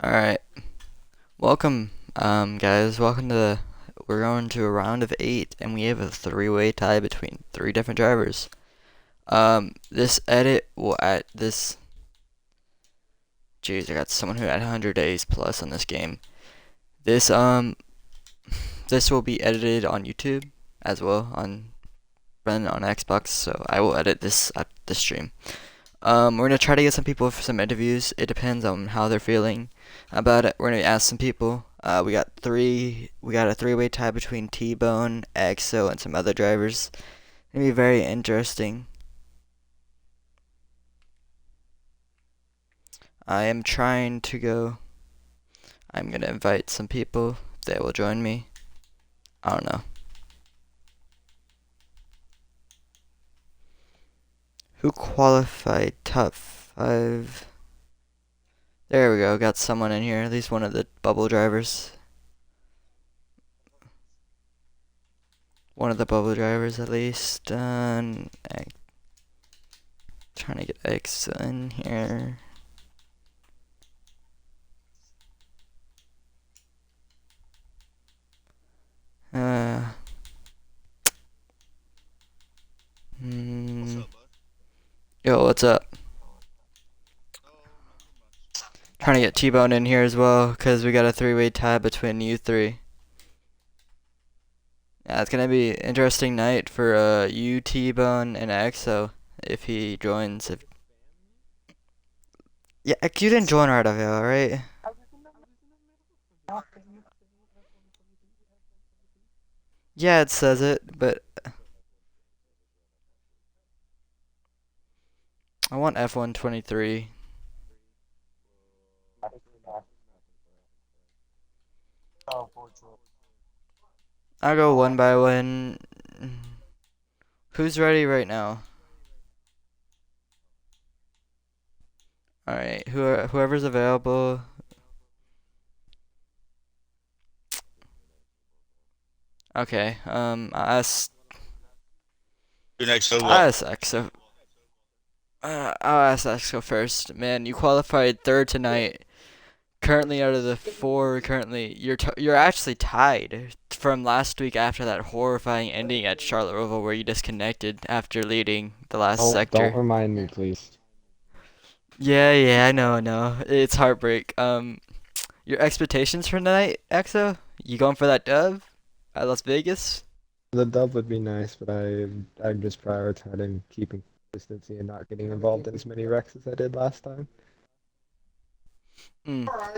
Alright, welcome, guys. We're going to a round of 8, and we have a three-way tie between three different drivers. This edit will add this. Jeez, I got someone who had 100 days plus on this game. This, this will be edited on YouTube as well run on Xbox, so I will edit this at the stream. We're gonna try to get some people for some interviews. It depends on how they're feeling about it. We're gonna ask some people. We got a three-way tie between T-Bone, EXO, and some other drivers. It's gonna be very interesting. I am trying to go. I'm gonna invite some people. They will join me. I don't know. Who qualified top 5? There we go, got someone in here, at least one of the bubble drivers. One of the bubble drivers at least. Trying to get X in here. What's up, bud? Yo, what's up? Trying to get T-Bone in here as well, because we got a three-way tie between you three. Yeah, it's gonna be an interesting night for you, T-Bone, and EXO if he joins. Yeah, you didn't join right away, alright? Yeah, it says it, but I want F123. I'll go one by one. Who's ready right now? Alright, whoever's available. Okay, Your next so I'll what? ask EXO. I'll ask EXO first. Man, you qualified third tonight. Currently, out of the four, you're actually tied from last week after that horrifying ending at Charlotte Roval where you disconnected after leading the last Don't sector. remind me, please. Yeah, I know. It's heartbreak. Your expectations for tonight, EXO? You going for that dub at Las Vegas? The dub would be nice, but I'm just prioritizing keeping consistency and not getting involved in as many wrecks as I did last time.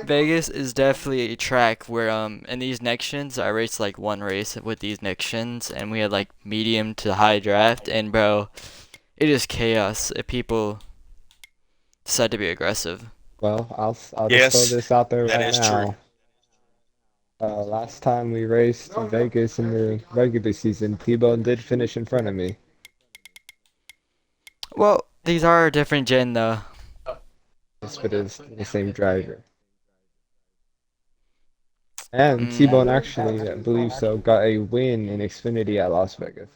Vegas is definitely a track where in these Nextions I raced like one race with these Nextions and we had like medium to high draft and bro, it is chaos if people decide to be aggressive. Well, I'll just throw Yes, this out there that right is true. now. Last time we raced in Vegas in the regular season, T-Bone did finish in front of me. Well, these are a different gen though. Yes, but it's the same driver. And Mm, T-Bone actually, I believe so, got a win in Xfinity at Las Vegas.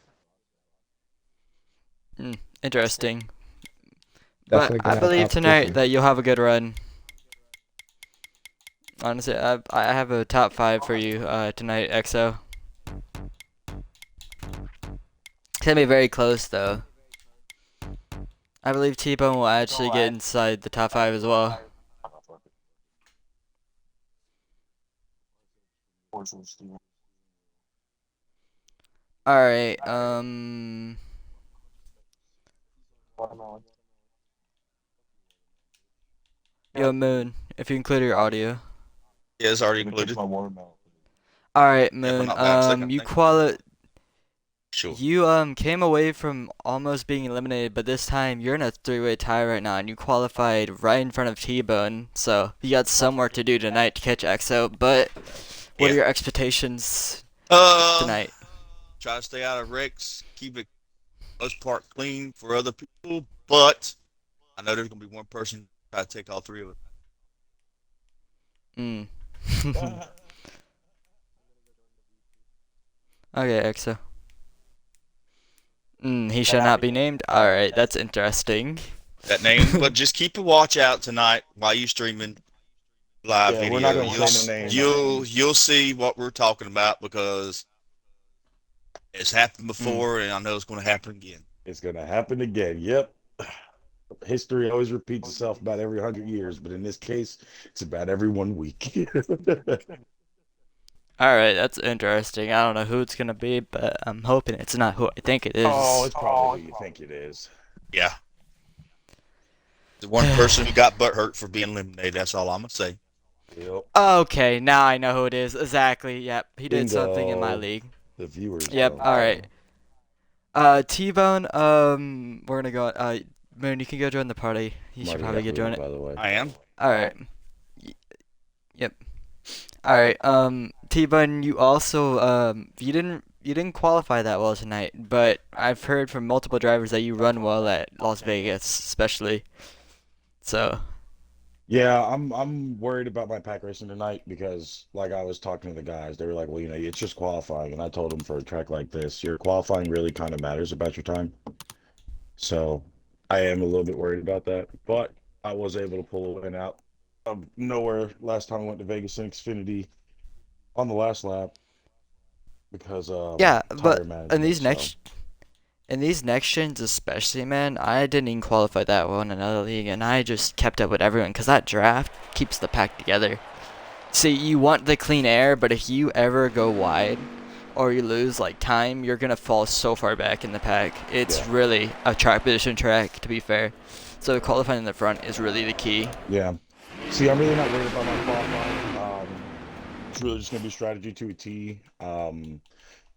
Interesting. But Definitely I gonna have believe tonight competition. that you'll have a good run. Honestly, I have a top 5 for you tonight, EXO. It's gonna be very close though. I believe T-Bone will actually get inside the top 5 as well. Alright, yo Moon, if you include your audio. Yeah, it's already included. Alright, Yeah, but Moon, not by a second. Sure. you came away from almost being eliminated, but this time you're in a three-way tie right now, and you qualified right in front of T-Bone, so you got some work to do tonight to catch EXO, but what are Yeah. your expectations Uh, tonight? try to stay out of wrecks, keep it most part clean for other people, but I know there's gonna be one person try to take all three of us. Mm. Okay, EXO. He shall not be named? Alright, that's interesting. that name, but just keep a watch out tonight while you streaming live Yeah, we're not video. gonna say no names. You'll see what we're talking about because it's happened Mm. before, and I know it's going to happen again. It's gonna happen again. Yep. History always repeats itself about every 100 years, but in this case, it's about every 1 week. All right, that's interesting. I don't know who it's gonna be, but I'm hoping it's not who I think it is. Oh, it's probably who you think it is. Yeah. The one person who got butt hurt for being eliminated. That's all I'm gonna say. Yep. Okay, now I know who it is. Exactly. Yep, he did something in my Bingo. league. The viewers. Yep. know. All right. T-Bone. We're gonna go. Moon, you can go join the party. You should Marty probably get Heffernan, join it. by the way. I am. All right. Yep. All right. T-Bone, you also you didn't qualify that well tonight, but I've heard from multiple drivers that you run well at Las Vegas, especially. So. Yeah, I'm worried about my pack racing tonight because, like, I was talking to the guys. They were like, "Well, it's just qualifying," and I told them for a track like this, your qualifying really kind of matters about your time. So I am a little bit worried about that, but I was able to pull a win out of nowhere last time I went to Vegas in Xfinity on the last lap because Yeah, tire but in management. these So next in these next gens especially, man, I didn't even qualify that well in another league, and I just kept up with everyone because that draft keeps the pack together. See, you want the clean air, but if you ever go wide or you lose like time, you're gonna fall so far back in the pack. It's Yeah. really a track position track, to be fair. So qualifying in the front is really the key. yeah, see, I'm really not worried about my qualifying. It's really just gonna be strategy to a T.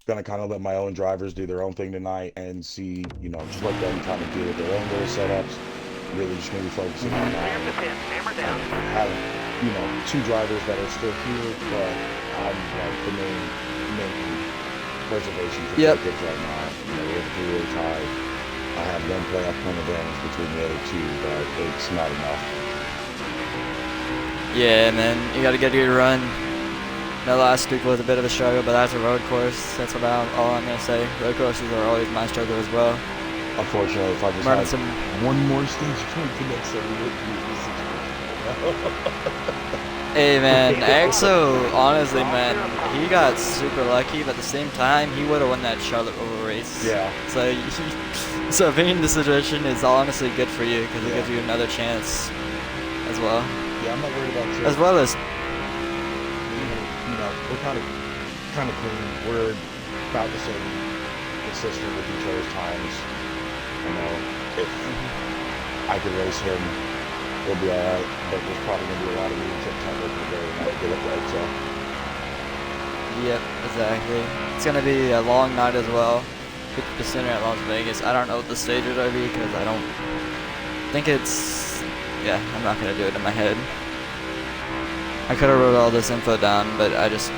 Gonna kind of let my own drivers do their own thing tonight and see, just let them kind of deal with their own little setups. Really just gonna be focusing on that. Have, two drivers that are still here, but I'm like the main preservation for Yep. Jacobs right now. We have a three-way tie. I have one playoff point advantage between the other two, but it's not enough. Yeah, man, you gotta get your run. No, last week was a bit of a struggle, but that's a road course. That's all I'm gonna say. Road courses are always my struggle as well. Unfortunately, if I just Running had some. one more stage jump to next time, we would be in this situation. Hey, man, EXO, honestly, man, he got super lucky, but at the same time, he would have won that Charlotte Oval race. Yeah. So being in this situation is honestly good for you because it Yeah. gives you another chance as well. Yeah, I'm not worried about As well as. we're kind of clean. We're about the same, consistent with each other's times. If I could race him, we'll be all right. But there's probably gonna be a lot of meetings at 10 over the day, and I get up right. So Yep, exactly. It's gonna be a long night as well. 50% at Las Vegas. I don't know what the stages are because I don't think it's. Yeah, I'm not gonna do it in my head. I could have wrote all this info down, but I just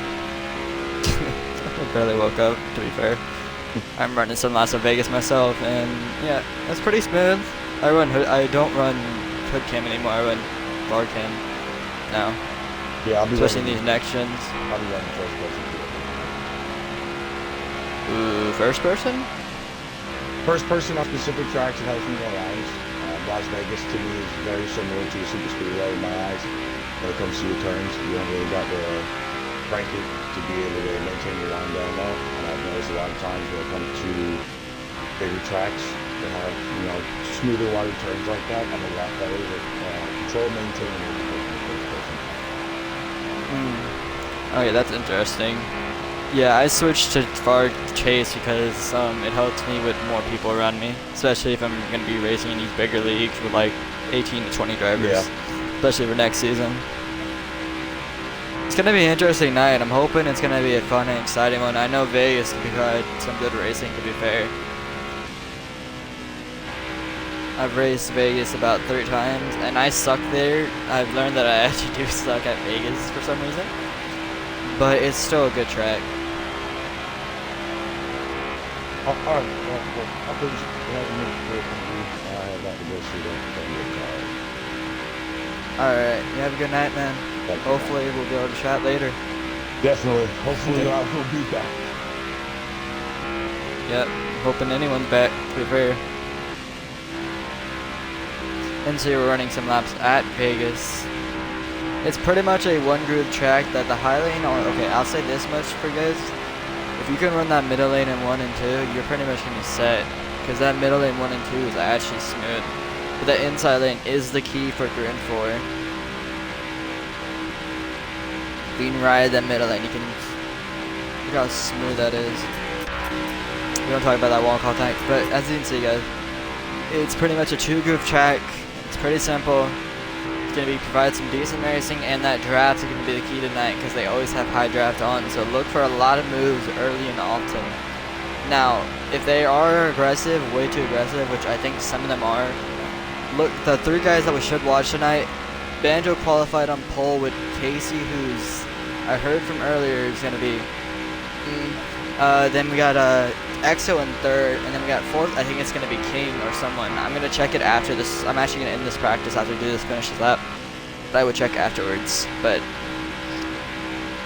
barely woke up, to be fair. I'm running some Las Vegas myself, and yeah, it's pretty smooth. I don't run hood cam anymore. I run bar cam now, yeah, I'll be especially in running, these next gens. I'll be running first person. Ooh, first person? First person on specific tracks, it helps me more eyes. Las Vegas to me is very similar to a super speedway in my eyes. When it comes to your turns, you don't really got to crank it to be able to maintain your line down low. And I've noticed a lot of times when it comes to bigger tracks that have, smoother, wider turns like that, I'm a lot better with control maintaining it in the first person. Okay, that's interesting. Yeah, I switched to far chase because it helps me with more people around me, especially if I'm going to be racing in these bigger leagues with like 18 to 20 drivers, especially for next season. It's going to be an interesting night. I'm hoping it's going to be a fun and exciting one. I know Vegas can provide some good racing, to be fair. I've raced Vegas about 3 times, and I suck there. I've learned that I actually do suck at Vegas for some reason, but it's still a good track. All right, well, I'll put you I have got to go see that. Alright, you have a good night, man. Hopefully we'll be able to chat later. Definitely. Hopefully I will be back. Yep, hoping anyone's back, to be fair. And so we're running some laps at Vegas. It's pretty much a one groove track that the high lane, okay, I'll say this much for guys. If you can run that middle lane in 1 and 2, you're pretty much gonna be set. Because that middle lane 1 and 2 is actually smooth. But the inside lane is the key for 3 and 4. If you can ride that middle lane, you can look how smooth that is. We don't talk about that wall call tank, but as you can see guys, it's pretty much a 2 groove track. It's pretty simple. It's going to be provide some decent racing, and that draft is going to be the key tonight because they always have high draft on, so look for a lot of moves early and often. Now, if they are aggressive, way too aggressive, which I think some of them are, look, the 3 guys that we should watch tonight, Banjo qualified on pole with Casey, who's, I heard from earlier, is going to be, then we got EXO in 3rd, and then we got 4th, I think it's going to be King or someone. I'm going to check it after this. I'm actually going to end this practice after we do this, finish this lap. But I would check afterwards, but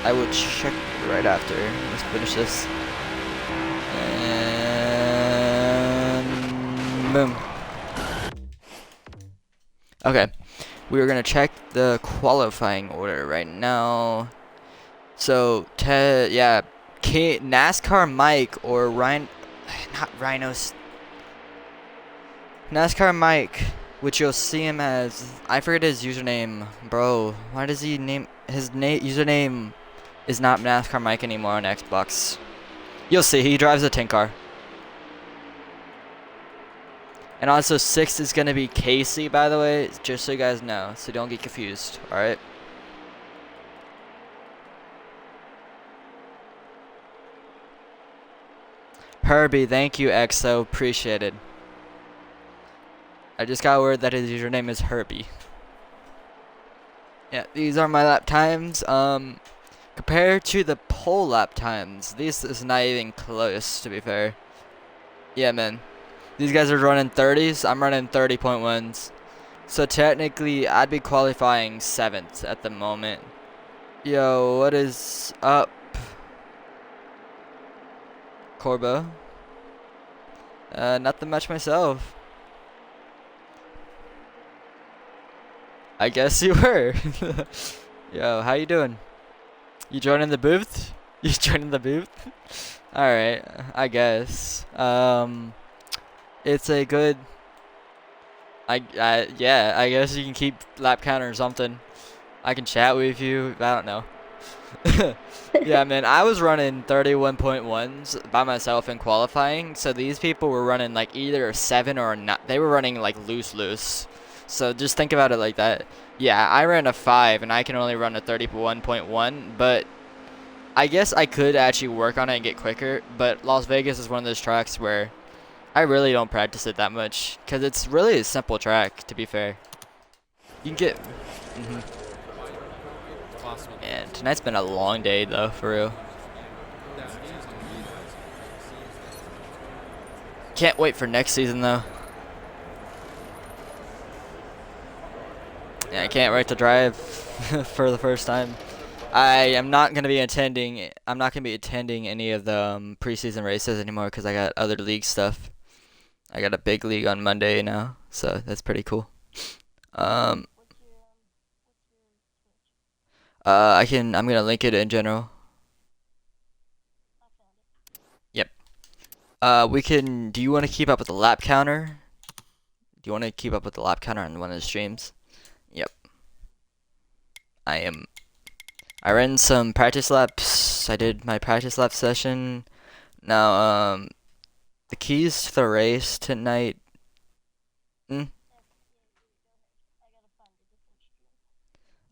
I would check right after. Let's finish this. And boom. Okay, we are going to check the qualifying order right now. So, yeah. NASCAR Mike or NASCAR Mike, which you'll see him as, I forget his username, bro. Why does he name his username is not NASCAR Mike anymore on Xbox? You'll see, he drives a tank car. And also 6 is gonna be Casey, by the way, just so you guys know, so don't get confused. All right. Herbie, thank you, EXO. Appreciated. I just got word that his username is Herbie. Yeah, these are my lap times. Compared to the pole lap times, this is not even close, to be fair. Yeah, man. These guys are running 30s. I'm running 30.1s. So technically, I'd be qualifying 7th at the moment. Yo, what is up? Corbo. Nothing much myself. I guess you were. Yo, how you doing? You joining the booth? You joining the booth? Alright, I guess. It's a good... yeah, I guess you can keep lap counter or something. I can chat with you, I don't know. Yeah, man, I was running 31.1s by myself in qualifying, so these people were running like either a 7 or a 9. They were running like loose. So just think about it like that. Yeah, I ran a 5 and I can only run a 31.1, but I guess I could actually work on it and get quicker, but Las Vegas is one of those tracks where I really don't practice it that much, because it's really a simple track, to be fair. You can get... Man, tonight's been a long day, though, for real. Can't wait for next season, though. Yeah, I can't wait to drive for the first time. I am not going to be attending... I'm not going to be attending any of the preseason races anymore, because I got other league stuff. I got a big league on Monday now, so that's pretty cool. I'm gonna link it in general. Yep. Do you want to keep up with the lap counter? Do you want to keep up with the lap counter on one of the streams? Yep. I ran some practice laps. I did my practice lap session. Now, the keys to the race tonight.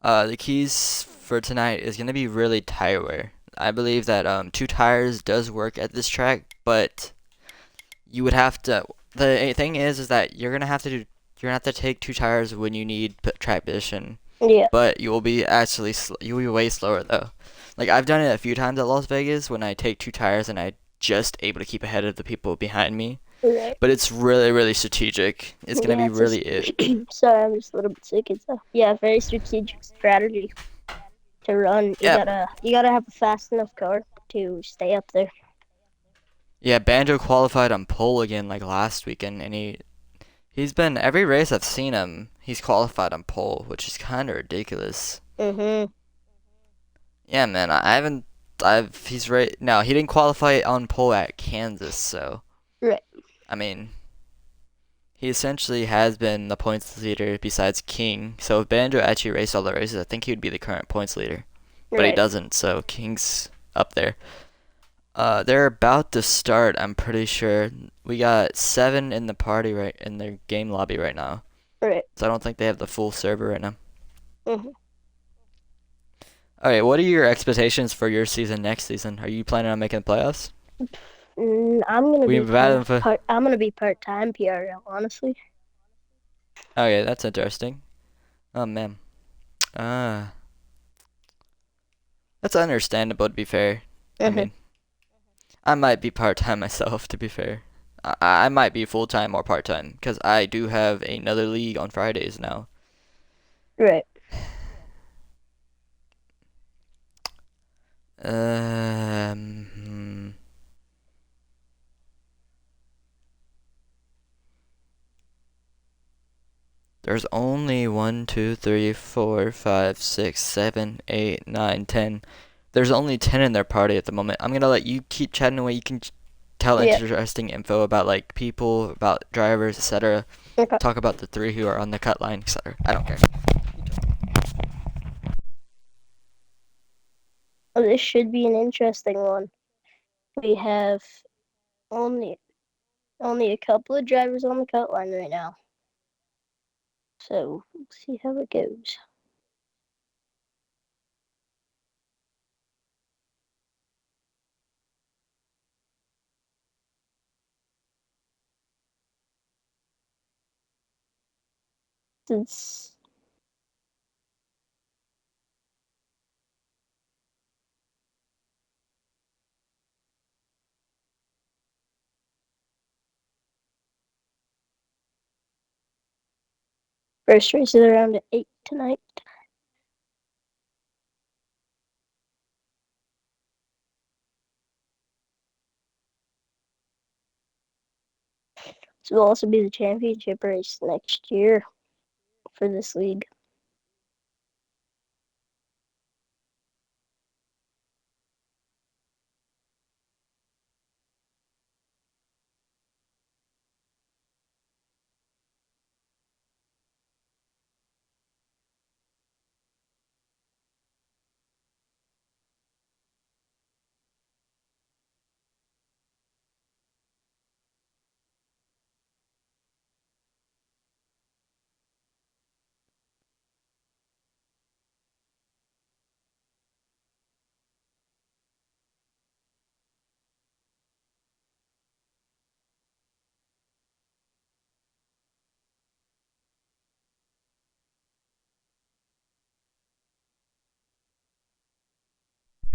The keys for tonight is gonna be really tire wear. I believe that 2 tires does work at this track, but you would have to. The thing is that you're gonna have to take 2 tires when you need track position. Yeah. But you will be actually you will be way slower though. Like I've done it a few times at Las Vegas when I take 2 tires and I just able to keep ahead of the people behind me. Right. But it's really strategic. It's gonna be really it. Sorry, I'm just a little bit sick. It's very strategic strategy to run. You gotta have a fast enough car to stay up there. Yeah, Banjo qualified on pole again like last weekend, and he He's been every race I've seen him. He's qualified on pole, which is kind of ridiculous. Mhm. Yeah, man. I haven't. He's right. No, he didn't qualify on pole at Kansas, so. Right. I mean, he essentially has been the points leader besides King. So if Banjo actually raced all the races, I think he would be the current points leader. But he Right. doesn't, so King's up there. They're about to start, I'm pretty sure. We got 7 in the party right in their game lobby right now. Right. So I don't think they have the full server right now. Mhm. Alright, what are your expectations for your season next season? Are you planning on making the playoffs? I'm gonna We've had him for. I'm gonna be part-time PRL, honestly. Okay, that's interesting. Oh man. That's understandable to be fair. I Mhm. mean, I might be part-time myself to be fair. I might be full-time or part-time because I do have another league on Fridays now. Right. Hmm. There's only 1, 2, 3, 4, 5, 6, 7, 8, 9, 10. There's only 10 in their party at the moment. I'm gonna let you keep chatting away. You can tell Yeah. interesting info about like people, about drivers, etc. Okay. Talk about the 3 who are on the cut line, etc. I don't care. Oh, this should be an interesting one. We have only a couple of drivers on the cut line right now. So we'll see how it goes. It's first race is around at 8 tonight. This will also be the championship race next year for this league.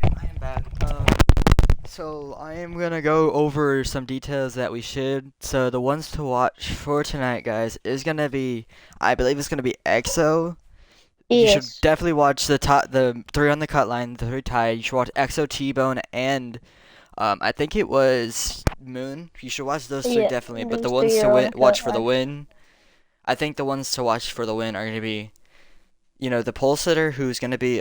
I am back. So I am gonna go over some details that we should. So the ones to watch for tonight, guys, is gonna be, I believe it's gonna be EXO. You should Yes. definitely watch the 3 on the cut line, the 3 tied. You should watch EXO, T-Bone, and I think it was Moon. You should watch those 3 Yeah, definitely. But the those ones 3 to are on the watch cut for the line. win, I think the ones to watch for the win are gonna be, the pole sitter who's gonna be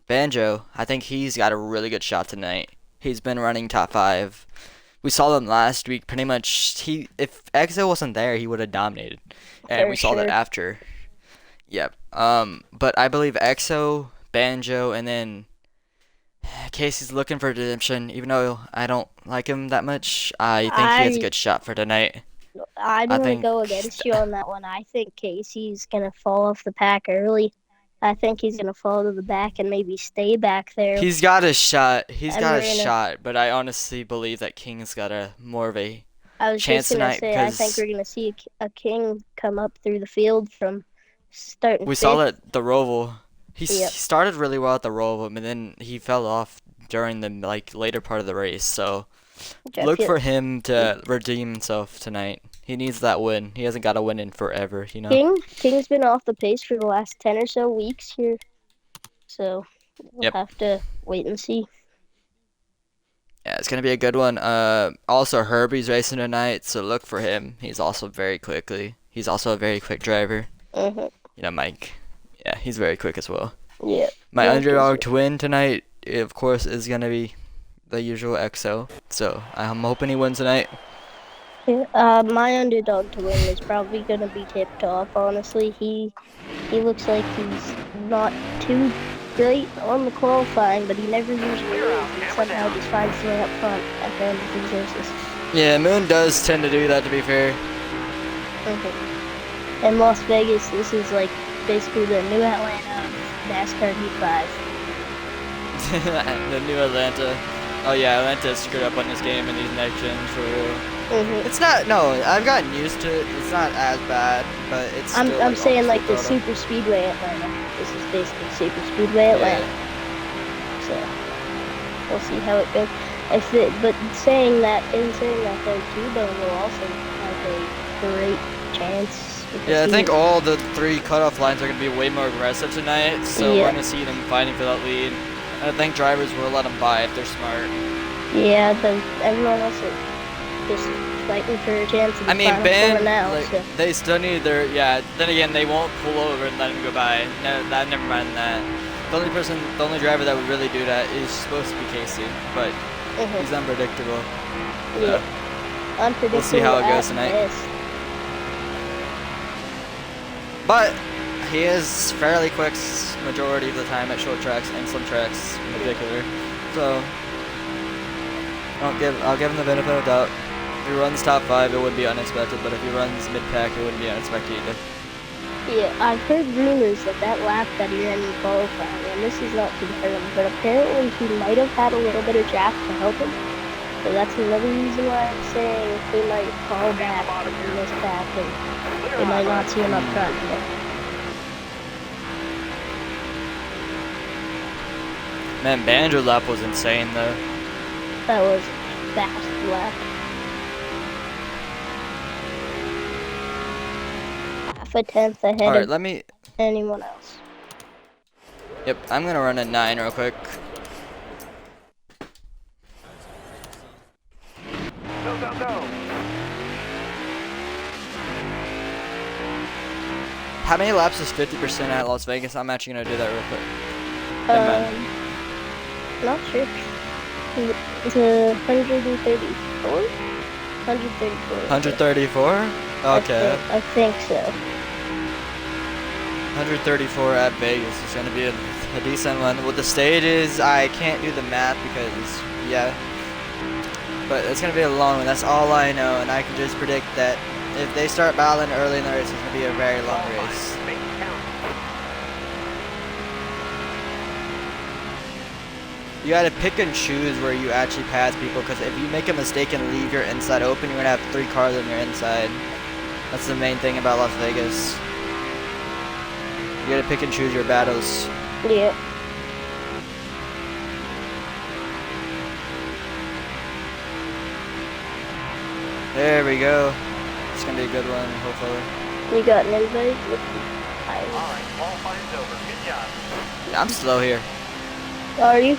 Banjo. I think he's got a really good shot tonight. He's been running top 5. We saw them last week. Pretty much, if EXO wasn't there, he would have dominated, and For we saw that sure. after. Yep. But I believe EXO, Banjo, and then Casey's looking for redemption. Even though I don't like him that much, I think he has a good shot for tonight. I'm I gonna think go against you on that one. I think Casey's gonna fall off the pack early. I think he's gonna fall to the back and maybe stay back there. he's got a shot. He's And got a we're gonna- shot, but I honestly believe that King's got a more of a I was chance just gonna tonight say I think because we're gonna see a King come up through the field from starting. we 5th. saw that the Roval. He Yep. started really well at the Roval, but then he fell off during the later part of the race. So which I look feel- for him to redeem himself tonight. He needs that win. He hasn't got a win in forever, King's been off the pace for the last 10 or so weeks here, so we'll Yep. have to wait and see. Yeah, it's gonna be a good one. Also Herbie's racing tonight, so look for him. He's also He's also a very quick driver. Mhm. You know, Mike. Yeah, he's very quick as well. Yeah. My Yeah, underdog to win tonight, of course, is gonna be the usual XO. So I'm hoping he wins tonight. Yeah, my underdog to win is probably gonna be Tip Top. Honestly, he looks like he's not too great on the qualifying, but he never usually is. He somehow just finds his way up front at the end of these races. Yeah, Moon does tend to do that. To be fair. In Las Vegas, this is like basically the new Atlanta of NASCAR Heat 5. The new Atlanta. Oh yeah, Atlanta screwed up on this game and these next gens for real. It's not. No, I've gotten used to it. It's not as bad, but it's. I'm Still, like, saying like the almost Super Speedway Atlanta. This is basically Super Speedway Atlanta. So we'll see how it goes. But saying that though, T-Bone will also have a great chance. Yeah, I think all the 3 cutoff lines are going to be way more aggressive tonight, so we're going to see them fighting for that lead. And I think drivers will let them by if they're smart. Yeah, everyone else is just fighting for a chance in the final Ben, four now. like, So. they still need their, then again, they won't pull over and let him go by. No, never mind that. The only driver that would really do that is supposed to be Casey, but he's unpredictable. Yeah. Unpredictable. We'll see how it goes tonight. But he is fairly quick majority of the time at short tracks and some tracks in particular. So I'll give him the benefit of the doubt. If he runs top 5, it would be unexpected, but if he runs mid-pack, it wouldn't be unexpected either. Yeah, I've heard rumors that lap that he ran in qualifying, and this is not confirmed, but apparently he might have had a little bit of draft to help him. So that's another reason why I'm saying he might fall back in this pack, and they might not see him up front today. Man, Banjo lap was insane though. That was a fast lap. Half a tenth ahead Alright, of anyone else. Yep, I'm gonna run a 9 real quick. Go. How many laps is 50% at Las Vegas? I'm actually gonna do that real quick. Not sure. It's 134? 134. 134? Okay. I think so. 134 at Vegas is going to be a decent one. With the stages, I can't do the math because, but it's going to be a long one. That's all I know, and I can just predict that if they start battling early in the race, it's going to be a very long race. You got to pick and choose where you actually pass people, because if you make a mistake and leave your inside open, you're going to have 3 cars on your inside. That's the main thing about Las Vegas. You gotta pick and choose your battles. Yeah. There we go. It's gonna be a good one, hopefully. You got an invite? Alright, qualifying's over. Good job. Yeah, I'm slow here. Are you?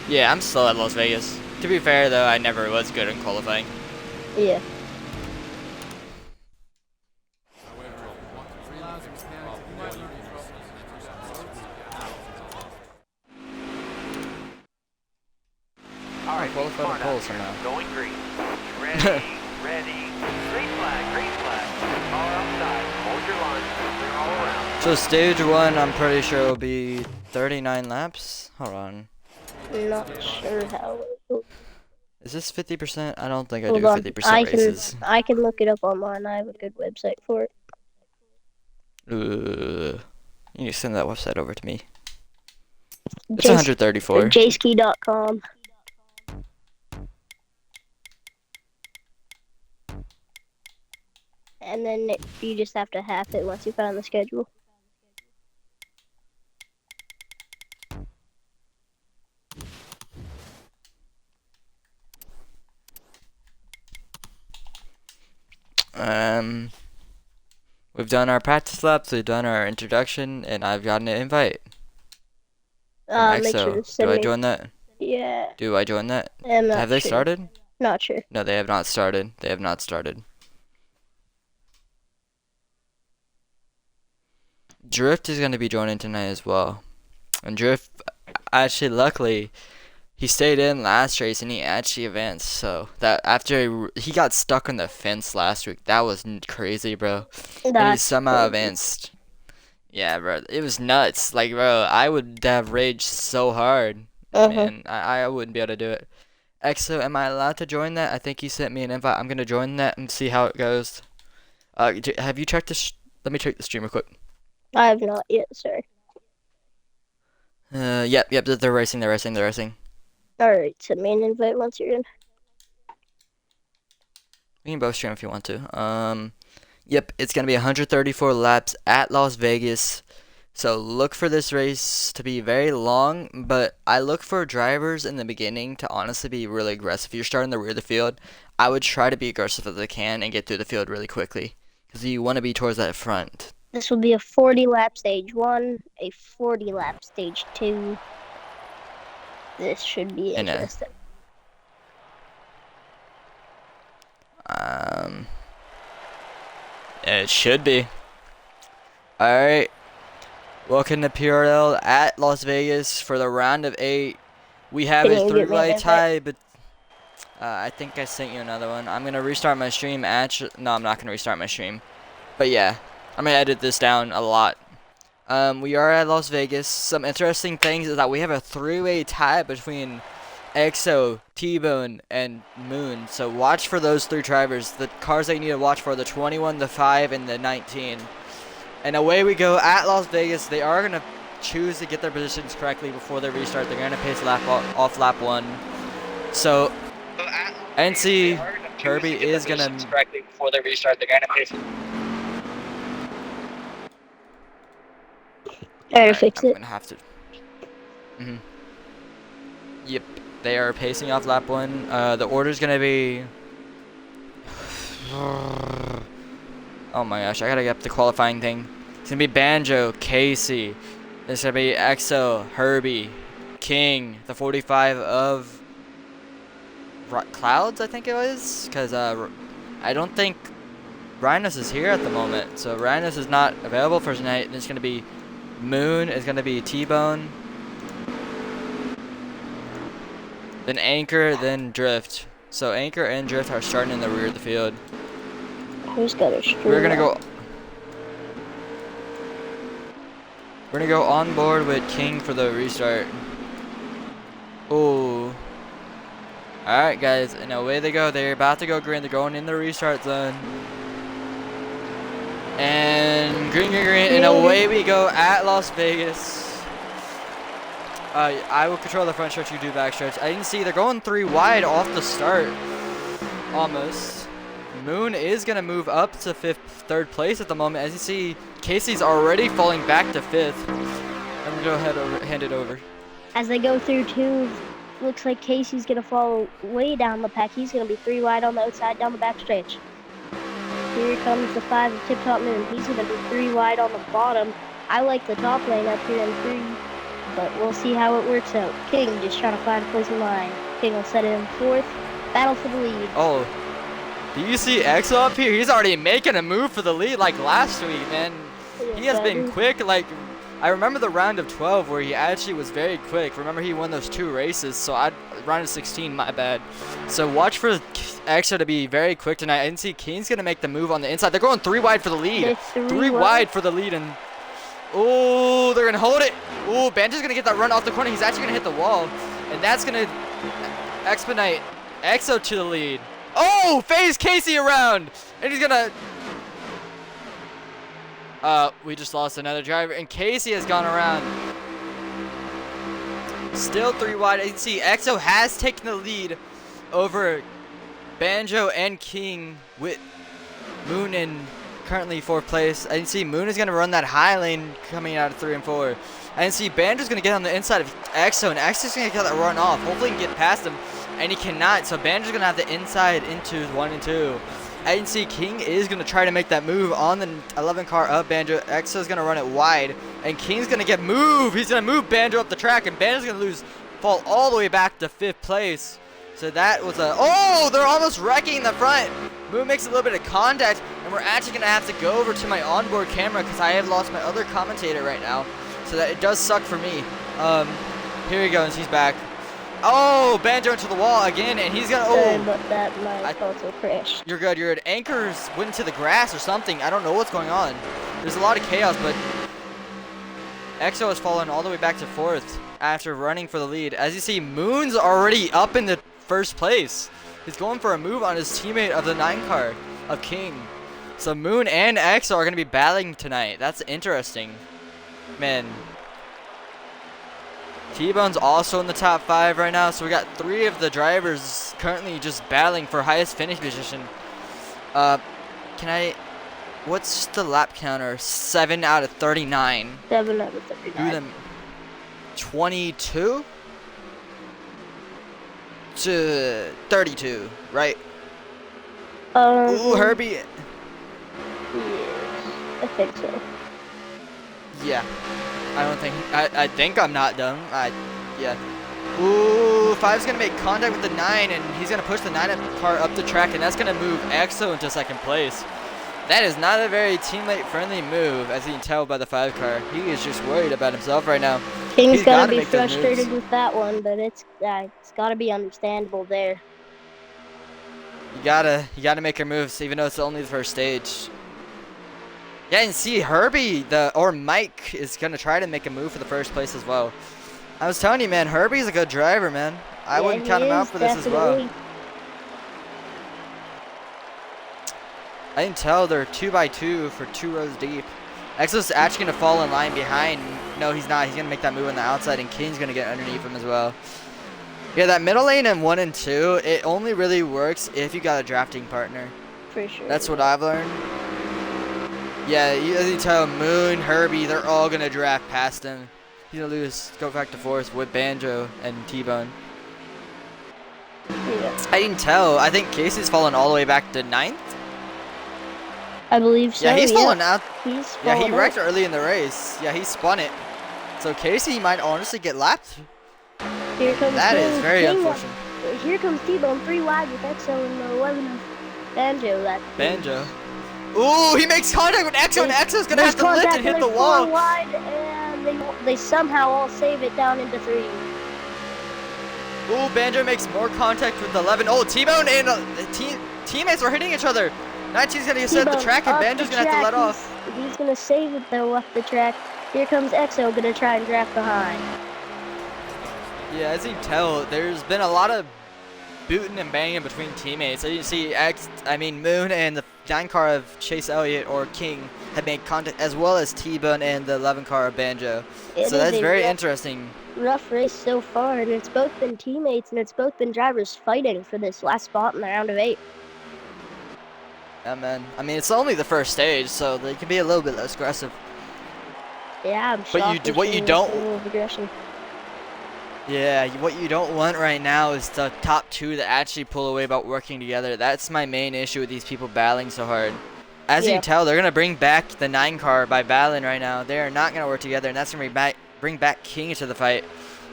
Yeah, I'm slow at Las Vegas. To be fair though, I never was good in qualifying. Yeah. Alright, qualified pole somehow. Going green. Ready. Green flag. All outside. Hold your line. Clear all around. So stage 1, I'm pretty sure will be 39 laps. Hold on. Not sure how. Is this 50%? I don't think I Hold do on. 50% races. I can look it up online. I have a good website for it. You need to send that website over to me. It's 134. Jski.com. And then you just have to half it once you found the schedule. We've done our practice laps, we've done our introduction, and I've gotten an invite. Make sure EXO. to send Do I me. join that? Yeah, Do I join that? I'm not Have they sure. started? Not sure. No, they have not started. They have not started. Drift is going to be joining tonight as well. And Drift, actually, luckily, he stayed in last race and he actually advanced. So that after he got stuck on the fence last week, that was crazy, bro. And he That's somehow crazy. advanced. Yeah, bro, it was nuts. Like, bro, I would have raged so hard. Man, I wouldn't be able to do it. EXO, am I allowed to join that? I think he sent me an invite. I'm gonna join that and see how it goes. Have you checked this? Let me check the stream real quick. I have not yet, sir. Yep, they're racing. Alright, send me an invite once you're in. We can both stream if you want to. Yep, it's gonna be 134 laps at Las Vegas. So look for this race to be very long, but I look for drivers in the beginning to honestly be really aggressive. If you're starting the rear of the field, I would try to be aggressive as I can and get through the field really quickly. Because you want to be towards that front. This will be a 40 lap stage 1, a 40 lap stage 2. This should be And, interesting. It should be. Alright. Welcome to PRL at Las Vegas for the round of 8. We have Can a you get me 3-way an tie, but I think I sent you another one. I'm gonna restart my stream. No, I'm not gonna restart my stream. But yeah, I'm gonna edit this down a lot. We are at Las Vegas. Some interesting things is that we have a 3-way tie between EXO, T-Bone, and Moon. So watch for those 3 drivers. The cars that you need to watch for are the 21, the 5, and the 19. And away we go at Las Vegas. They are going to choose to get their positions correctly before they restart. They're going to pace lap off lap 1. So, NC Kirby is going to... correctly before they restart. They're going to pace. Alright, fix I'm it. going to have to... Yep, they are pacing off lap 1. The order's going to be... Oh my gosh, I gotta get up the qualifying thing. It's gonna be Banjo, Casey. It's gonna be EXO, Herbie, King, the 45 of Clouds, I think it was. Because I don't think Rhinos is here at the moment. So Rhinos is not available for tonight. And it's gonna be Moon, it's gonna be T-Bone. Then Anchor, then Drift. So Anchor and Drift are starting in the rear of the field. Who's got a stream? We're gonna go on board with King for the restart. Ooh. Alright guys, and away they go. They're about to go green. They're going in the restart zone. And green, and away we go at Las Vegas. I will control the front stretch, you do back stretch. I didn't see, they're going 3 wide off the start. Almost. Moon is going to move up to 3rd place at the moment. As you see, Casey's already falling back to 5th. I'm going to go ahead and hand it over. As they go through 2, looks like Casey's going to fall way down the pack. He's going to be 3 wide on the outside down the back stretch. Here comes the 5 of Tip Top Moon. He's going to be 3 wide on the bottom. I like the top lane up here in 3, but we'll see how it works out. King just trying to find a place in line. King will set it in 4th. Battle for the lead. Oh. Do you see EXO up here? He's already making a move for the lead like last week, man. He has been quick. Like, I remember the round of 12 where he actually was very quick. Remember he won those 2 races, so round of 16, my bad. So watch for EXO to be very quick tonight. I didn't see King's going to make the move on the inside. They're going 3 wide for the lead. 3 wide for the lead, and oh, they're going to hold it. Oh, Banjo's going to get that run off the corner. He's actually going to hit the wall, and that's going to expedite EXO to the lead. Oh, phase Casey around, and he's gonna. We just lost another driver, and Casey has gone around. Still 3 wide. You can see EXO has taken the lead over Banjo and King with Moon in currently 4th place. I can see Moon is gonna run that high lane coming out of 3 and 4. I can see Banjo's gonna get on the inside of EXO, and EXO's gonna get that run off. Hopefully, he can get past him. And he cannot, so Banjo's going to have the inside into 1 and 2. I can see King is going to try to make that move on the 11 car of Banjo. EXO's going to run it wide, and King's going to get moved. He's going to move Banjo up the track, and Banjo's going to lose fall all the way back to 5th place. So that was a, oh, they're almost wrecking the front. Moon makes a little bit of contact, and we're actually gonna have to go over to my onboard camera because I have lost my other commentator right now. So that it does suck for me. Here he goes, he's back. Oh, Banjo into the wall again, and he's gonna, Sorry oh. about that, my console crashed. You're good, you're good. Anchors went into the grass or something. I don't know what's going on. There's a lot of chaos, but EXO has fallen all the way back to 4th after running for the lead. As you see, Moon's already up in the 1st place. He's going for a move on his teammate of the 9 car of King. So Moon and EXO are going to be battling tonight. That's interesting. Man. T-Bone's also in the top 5 right now. So we got 3 of the drivers currently just battling for highest finish position. What's the lap counter? 7 out of 39. 7 out of 39. Do them 22 to 32, right? Ooh, Herbie. Yes, I think so. Yeah. I think I'm not dumb. Yeah. Ooh, 5's gonna make contact with the 9, and he's gonna push the 9 car up the track, and that's gonna move EXO into 2nd place. That is not a very teammate-friendly move, as you can tell by the 5 car. He is just worried about himself right now. King's He's gotta gotta be make those frustrated moves. with that one, but it's gotta be understandable there. You gotta make your moves, even though it's only the 1st stage. Yeah, and see, Herbie, or Mike, is gonna try to make a move for the 1st place as well. I was telling you, man, Herbie's a good driver, man. I wouldn't count him out for this as well. Definitely. I can tell they're 2x2 for 2 rows deep. EXO's actually gonna fall in line behind. No, he's not. He's gonna make that move on the outside, and King's gonna get underneath him as well. Yeah, that middle lane in 1 and 2, it only really works if you got a drafting partner. For sure. That's what I've learned. Yeah, as you tell, Moon, Herbie, they're all gonna draft past him. He's gonna go back to 4th with Banjo and T-Bone. Yeah. I didn't tell. I think Casey's fallen all the way back to 9th. I believe so. Yeah, he's fallen out. He's Yeah, he fallen wrecked out. early in the race. Yeah, he spun it. So Casey might honestly get lapped. Here comes That is King. very King, unfortunate. Here comes T-Bone 3 wide with EXO and the 11 of Banjo. Banjo. Ooh, he makes contact with EXO, and EXO's gonna have to lift and hit the wall. Wide, and they somehow all save it down into 3. Ooh, Banjo makes more contact with 11. Oh, T-Bone and teammates are hitting each other. 19's gonna set the track, and Banjo's gonna have to let off. He's gonna save it though off the track. Here comes EXO, gonna try and draft behind. Yeah, as you can tell, there's been a lot of booting and banging between teammates. As you see, Moon and the 9 car of Chase Elliott or King have made contact, as well as T-Bone and the 11 car of Banjo. It So is that's a very interesting. rough race so far, and it's both been teammates and it's both been drivers fighting for this last spot in the round of 8. Yeah, man. I mean, it's only the 1st stage, so they can be a little bit less aggressive. Yeah, I'm shocked. What you don't- aggression. Yeah, what you don't want right now is the top 2 that actually pull away about working together. That's my main issue with these people battling so hard. As you Yeah. can tell, they're gonna bring back the 9 car by battling right now. They are not gonna work together, and that's gonna bring back King into the fight.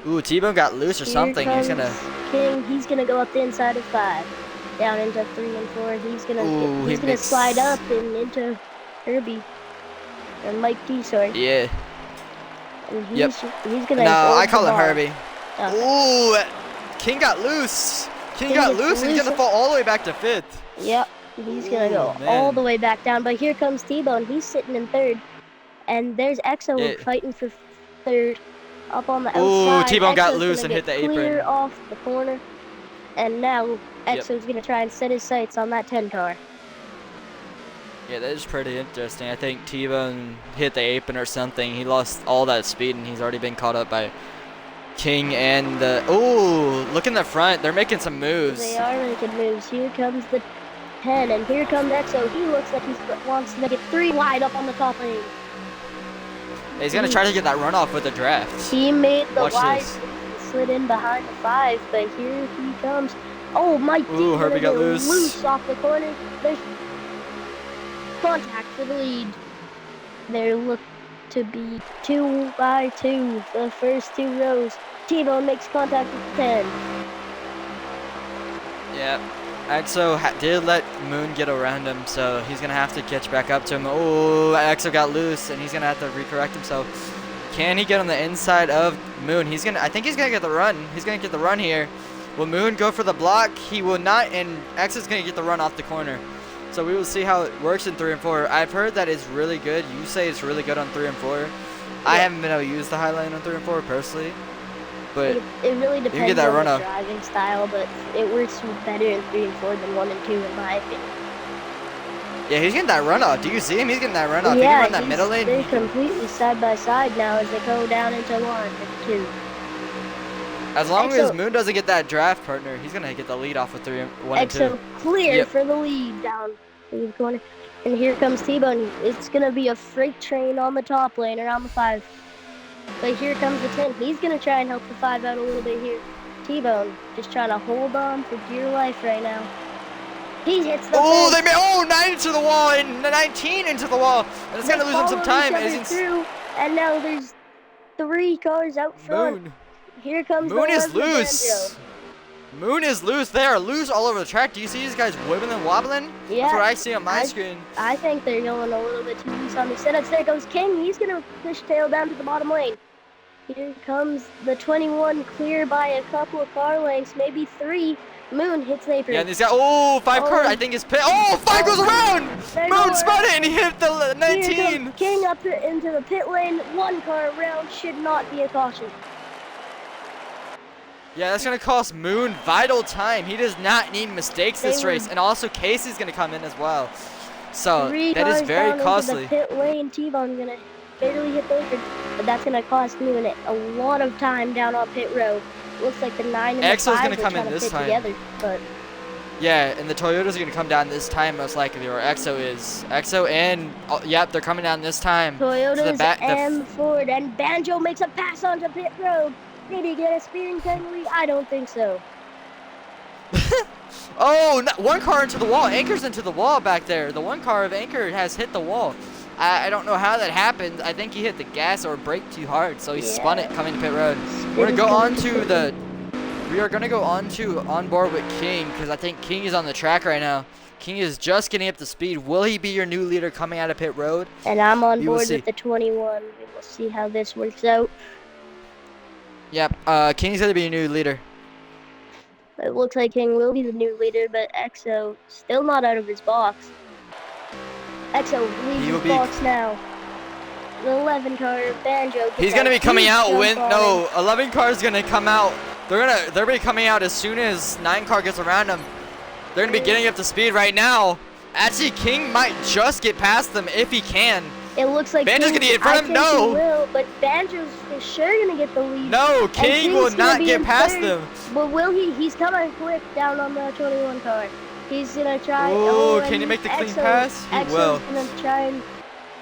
Ooh, T-Bone got loose or something. Here He's gonna. comes King. He's gonna go up the inside of 5, down into 3 and 4. He's gonna Ooh, he's he gonna makes- slide up and into Herbie and Mike D. Sorry. Yeah. And Yep. he's gonna. No, hold I call the him bar. Herbie. Okay. Ooh, King got loose. King got is loose, and he's gonna loose. fall all the way back to 5th. Yep. He's gonna go Ooh, all man. the way back down, but here comes T-Bone. He's sitting in 3rd, and there's EXO Yeah. fighting for 3rd up on the Ooh, outside. T-Bone got EXO's loose gonna and hit get the clear apron. off the corner, and now EXO's gonna try and set his sights on that 10 car. Yeah, that is pretty interesting. I think T-Bone hit the apron or something. He lost all that speed, and he's already been caught up by King and the. Ooh, look in the front. They're making some moves. They are making moves. Here comes the 10, and here comes EXO. He looks like he wants to make it 3 wide up on the top lane. He's gonna try to get that runoff with the draft. He made the Watch wide this. slid in behind the 5, but here he comes. Oh, Mike D. Ooh, Herbie got loose. Loose off the corner. There's contact for the lead. There look to be 2 by 2, the first 2 rows. T-Bone makes contact with the 10. Yep. EXO did let Moon get around him, so he's gonna have to catch back up to him. Oh, EXO got loose, and he's gonna have to recorrect himself. Can he get on the inside of Moon? I think he's gonna get the run. He's gonna get the run here. Will Moon go for the block? He will not, and EXO's gonna get the run off the corner. So we will see how it works in 3 and 4. I've heard that it's really good. You say it's really good on 3 and 4. I haven't been able to use the Highline on 3 and 4 personally, but It really depends get that on run the up. driving style, but it works better in 3 and 4 than 1 and 2 in my opinion. yeah, he's getting that run off. Do you see him? He's getting that run off. Yeah, he can run that middle lane. they're completely side by side now as they go down into 1 and 2. As long as EXO Moon doesn't get that draft partner, he's gonna get the lead off with 1 and 2. EXO clear Yep. for the lead down in the corner. And here comes T-Bone. It's going to be a freight train on the top lane around the 5. But here comes the 10. He's going to try and help the 5 out a little bit here. T-Bone just trying to hold on for dear life right now. He hits the Oh, fence. they made 9 into the wall and 19 into the wall, and it's They gonna lose him some follow time. each As other he's through, and now there's 3 cars out front. Moon. Here comes Moon the is Leslie loose. Moon is loose. They are loose all over the track. Do you see these guys wibbling and wobbling? Yeah, That's what I see on my screen. I think they're going a little bit too loose on the setups. There goes King. He's going to fishtail down to the bottom lane. Here comes the 21 clear by a couple of car lengths, maybe 3. Moon hits the apron. Yeah, and these guys. Oh, 5 cars. I think is pit. Oh, 5 goes around. They Moon go spun around. it and he hit the Here 19. comes King up into the pit lane. 1 car around should not be a caution. Yeah, that's gonna cost Moon vital time. He does not need mistakes this They were- race, and also Casey's gonna come in as well. So 3 that cars is very down costly. into the pit lane. T-Bone's going to barely hit the apron, but that's going to cost Moon a lot of time down on pit road. Looks like the 9 and the EXO's 5 gonna are come trying in to this fit time. together, but Yeah, and the Toyotas are gonna come down this time most likely, or EXO is. EXO and yep, they're coming down this time. Toyotas the and Ford, and Banjo makes a pass onto pit road. Did he get a speeding penalty? I don't think so. Oh, no, 1 car into the wall. Anchor's into the wall back there. The 1 car of Anchor has hit the wall. I don't know how that happened. I think he hit the gas or braked too hard, so he spun it coming to pit road. We're gonna go on to the. We are gonna go on to on board with King because I think King is on the track right now. King is just getting up to speed. Will he be your new leader coming out of pit road? And I'm on We will board see. with the 21. We will see how this works out. Yep. King's gonna be your new leader. It looks like King will be the new leader, but EXO still not out of his box. EXO leaves He will his be- box now. The 11 car Banjo. gets He's a gonna be coming huge out jump when on no him. 11 cars gonna come out. They're gonna be coming out as soon as 9 car gets around them. They're gonna be getting up to speed right now. Actually, King might just get past them if he can. It looks like Banjo's King, gonna get in front I of him. think No. he will, but Banjo's for sure gonna get the lead. No, And King King's will gonna not be get in past third. them. But will he? He's coming quick down on the 21 car. He's gonna try. Ooh, and can he make the clean EXO pass? He EXO's will. gonna try and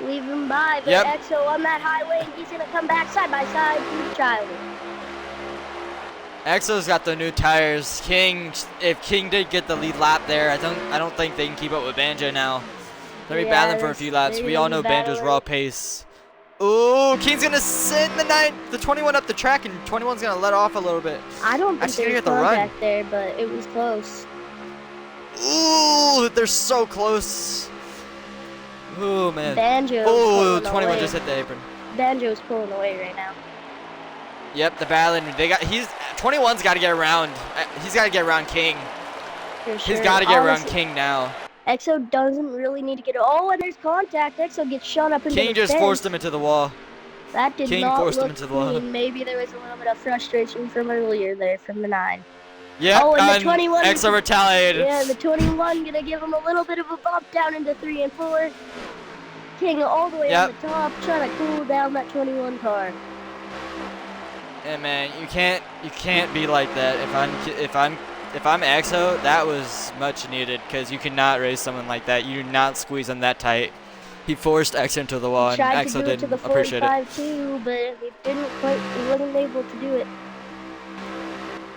leave him by, but Yep. EXO on that highway, he's gonna come back side by side through the child. EXO's got the new tires. King, if King did get the lead lap there, I don't think they can keep up with Banjo now. They'll be Yeah, battling for a few laps. they're We gonna all be know Banjo's battling. raw pace. Ooh, King's gonna send the 21 up the track, and 21's gonna let off a little bit. I don't think Actually, there's gonna get the run. contact there, but it was close. Ooh, they're so close. Ooh, man. Banjo's Oh, pulling 21 away. just hit the apron. Banjo's pulling away right now. Yep, the battling. 21's got to get around. He's got to get around King. For sure. He's got to get around Honestly, King now. EXO doesn't really need to get. Oh, and there's contact. EXO gets shot up into King the just fence. forced him into the wall. That did King not forced him look into the wall. clean. Maybe there was a little bit of frustration from earlier there from the 9. Yep, Oh, and the 21 EXO retaliated. Yeah, the 21 gonna give him a little bit of a bump down into 3 and 4. King all the way Yep. on the top, trying to cool down that 21 car. Yeah, man, you can't be like that. If I'm EXO, that was much needed because you cannot race someone like that. You do not squeeze them that tight. He forced EXO into the wall, and Tried to EXO do it to didn't the appreciate it. 45 too, but he wasn't able to do it.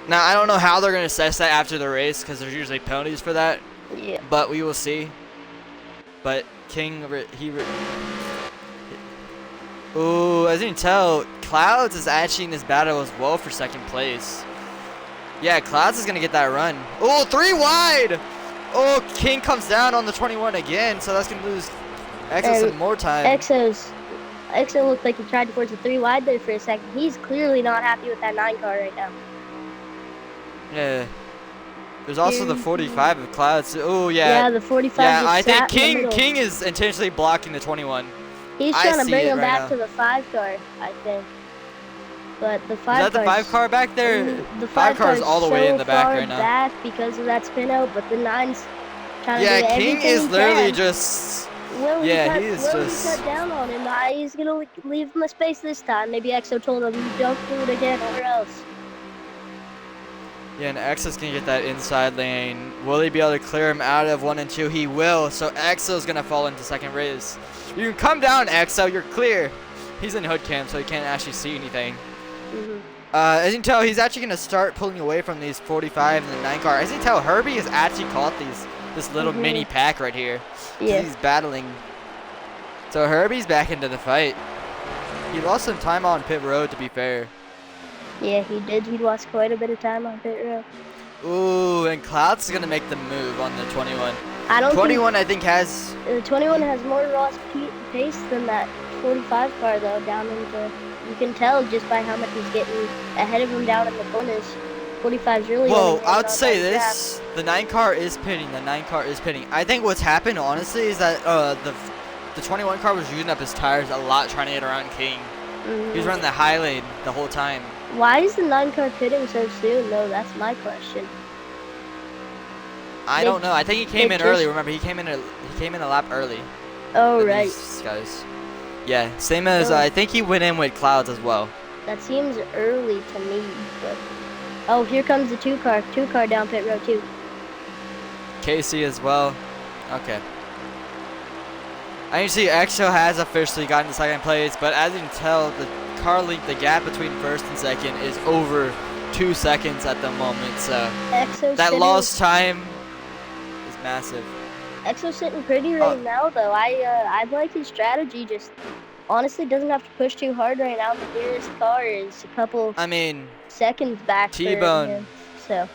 Now I don't know how they're gonna assess that after the race because there's usually penalties for that, Yeah. but we will see. But King, ooh, as you can tell, Clouds is actually in this battle as well for second place. Yeah, Clouds is gonna get that run. Oh, 3 wide! Oh, King comes down on the 21 again, so that's gonna lose Exo some more time. Exo looked like he tried towards the 3 wide there for a second. He's clearly not happy with that 9 car right now. Yeah. There's also the 45 of Clouds. Oh, yeah. Yeah, the 45. Yeah, just I think sat in the middle. King is intentionally blocking the 21. He's I trying to see bring it him right back now. to the 5 car, I think. But the 5 Is that the 5 car back there? The 5 car is all the way in the back far right now. back because of that spin out, but the 9's trying to do Yeah, King everything is he literally can. just... Will yeah, he he is will just... he cut down on him? He's gonna leave him a space this time. Maybe Exo told him, "You don't do it again, or else." Yeah, and Exo's gonna get that inside lane. Will he be able to clear him out of 1 and 2? He will, so Exo's gonna fall into second race. You can come down, Exo, you're clear. He's in hood cam, so he can't actually see anything. As you can tell, he's actually gonna start pulling away from these 45 and the 9 car. As you can tell, Herbie has actually caught this little mini pack right here. Yeah. He's battling. So Herbie's back into the fight. He lost some time on pit road, to be fair. Yeah, he did. He lost quite a bit of time on pit road. Ooh, and Cloud's gonna make the move on the 21. I don't 21, I think, has... The 21 has more raw pace than that 45 car, though, down into... You can tell just by how much he's getting ahead of him down in the corners. 45's really... Whoa, running I would on say that this. The 9 car is pitting. The 9 car is pitting. I think what's happened, honestly, is that the 21 car was using up his tires a lot trying to get around King. He was running the high lane the whole time. Why is the 9 car pitting so soon, though? That's my question. I don't know. I think he came in early. Remember, he came in a lap early. Oh, than right. These guys. Yeah, same as So- I think he went in with Clouds as well. That seems early to me, but... Oh, here comes the 2 car. 2 car down pit road, too. Casey as well. Okay. I can see Exo has officially gotten to second place, but as you can tell, the car length, the gap between first and second is over 2 seconds at the moment, so Exo's that sitting, lost time is massive. Exo's sitting pretty right now, though. I like his strategy. Just honestly doesn't have to push too hard right now. The nearest car is a couple I mean, seconds back. for T-Bone. him, so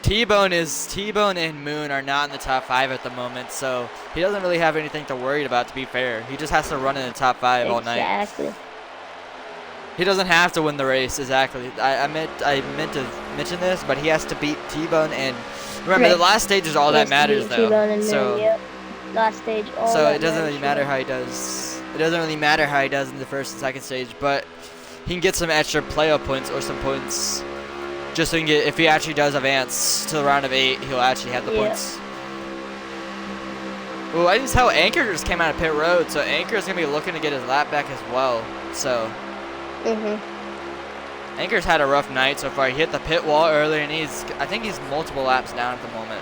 T-Bone and Moon are not in the top 5 at the moment, so he doesn't really have anything to worry about, to be fair. He just has to run in the top 5 all night. exactly. He doesn't have to win the race, exactly. I meant to mention this, but he has to beat T-Bone and remember Right. the last stage is all He that has to matters beat T-Bone though. and So then, yep. Last stage. All so that it doesn't really matters, matter yeah. how he does. It doesn't really matter how he does in the first and second stage, but he can get some extra playoff points or some points just so he can get, if he actually does advance to the round of 8, he'll actually have the Yeah. points. Well, I just how Anchor just came out of pit road, so Anchor's gonna be looking to get his lap back as well. So Anchor's had a rough night so far. He hit the pit wall earlier, and I think he's multiple laps down at the moment.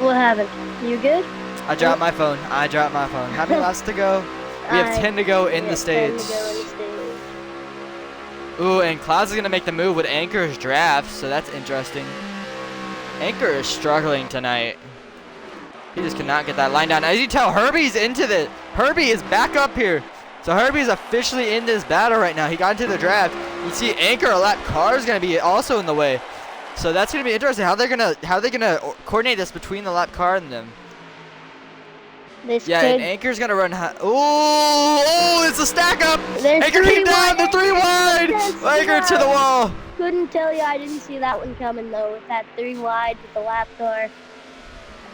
What happened? You good? I dropped my phone. How many laps to go? We have 10 to go in the stage. 10 to go in the stage. Ooh, and Clouds is gonna make the move with Anchor's draft, so that's interesting. Anchor is struggling tonight. He just cannot get that line down. As you tell, Herbie's into this. Herbie is back up here. So Herbie's officially in this battle right now. He got into the draft. You see Anchor a lap car is gonna be also in the way. So that's gonna be interesting. How they're gonna coordinate this between the lap car and them. This Yeah, could, and Anchor's gonna run high. Oh, it's a stack up. There's Anchor 3 came down. wide. They're 3 wide. That's Anchor to the wall. couldn't tell you. I didn't see that one coming though. With that 3 wide with the lap car.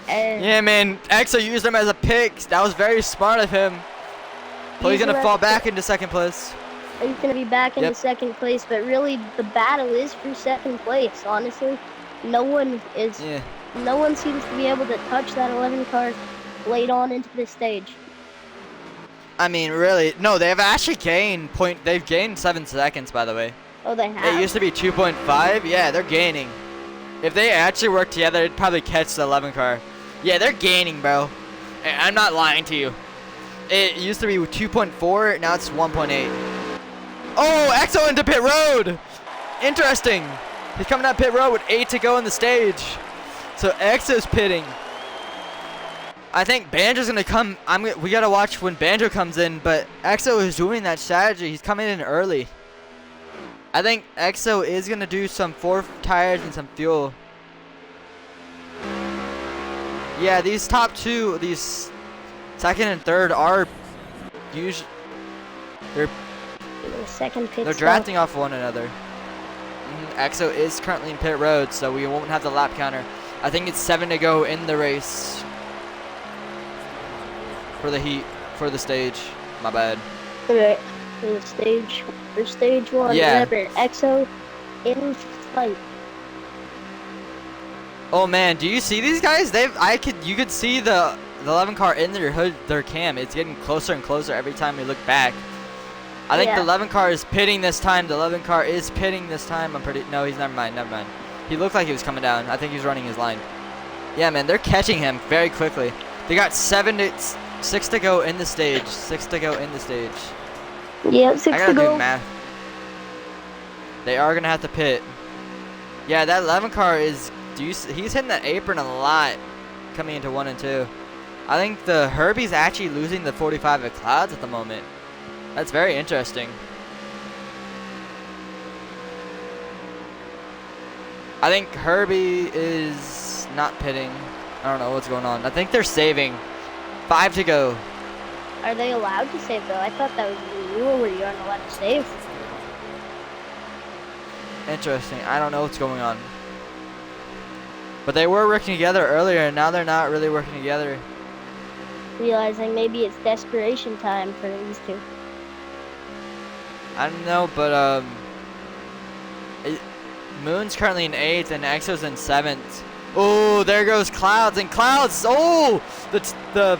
And Yeah, man. Exo used him as a pick. That was very smart of him. But he's Used him gonna as fall a back into second place. he's gonna be back into Yep. second place. But really, the battle is for second place. Honestly, no one Yeah. seems to be able to touch that 11 car late on into the stage. I mean, really, no. They've actually gained They've gained 7 seconds, by the way. Oh, they have. It used to be 2.5. Yeah, they're gaining. If they actually work together, they'd probably catch the 11 car. Yeah, they're gaining, bro. I'm not lying to you. It used to be 2.4. Now it's 1.8. Oh, Exo into pit road. Interesting. He's coming out pit road with 8 to go in the stage. So Exo's pitting. I think Banjo's gonna come. We gotta watch when Banjo comes in, but EXO is doing that strategy. He's coming in early. I think EXO is gonna do some 4 tires and some fuel. Yeah, these top 2, these second and third are usually The second pit they're stop. drafting off one another. EXO is currently in pit road, so we won't have the lap counter. I think it's 7 to go in the race. For the heat, for the stage. My bad. Okay, for the stage, for stage 1, Yeah. remember, EXO in flight. Oh man, do you see these guys? You could see the 11 car in their hood, their cam. It's getting closer and closer every time we look back. I think the Yeah. 11 car is pitting this time. No, he's never mind. He looked like he was coming down. I think he's running his line. Yeah, man, they're catching him very quickly. They got 6 to go in the stage. 6 to go in the stage. Yeah, I 6 gotta to do go. math. They are gonna have to pit. Yeah, that 11 car is. He's hitting that apron a lot, coming into 1 and 2. I think the Herbie's actually losing the 45 at Clouds at the moment. That's very interesting. I think Herbie is not pitting. I don't know what's going on. I think they're saving. 5 to go. Are they allowed to save though? I thought that was the rule where you aren't allowed to save. Interesting. I don't know what's going on. But they were working together earlier, and now they're not really working together. Realizing maybe it's desperation time for these two. I don't know, but Moon's currently in 8th and EXO's in 7th. Oh, there goes Clouds, and Clouds. Oh, the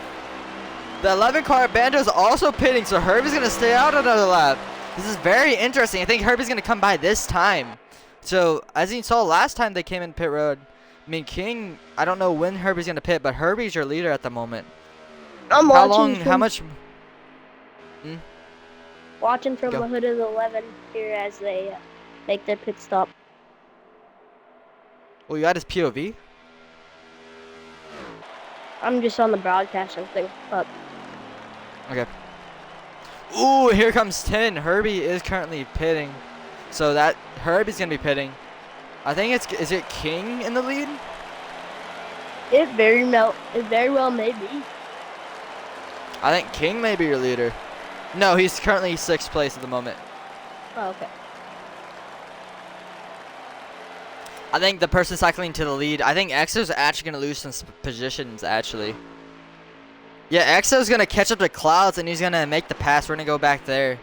11 car at Banjo's also pitting, so Herbie's gonna stay out another lap. This is very interesting. I think Herbie's gonna come by this time. So as you saw last time they came in pit road. I mean, King, I don't know when Herbie's gonna pit, but Herbie's your leader at the moment. I'm How watching long? from, How much? watching from Go. the hood of the 11 here as they make their pit stop. Oh, you got his POV. I'm just on the broadcasting thing up. Okay. Ooh, here comes 10. Herbie is currently pitting. So that Herbie's gonna be pitting. I think is it King in the lead? It very well may be. I think King may be your leader. No, he's currently 6th place at the moment. Oh, okay. I think the person cycling to the lead, I think EXO's actually gonna lose some positions actually. Yeah, EXO's gonna catch up to Clouds and he's gonna make the pass. We're gonna go back there.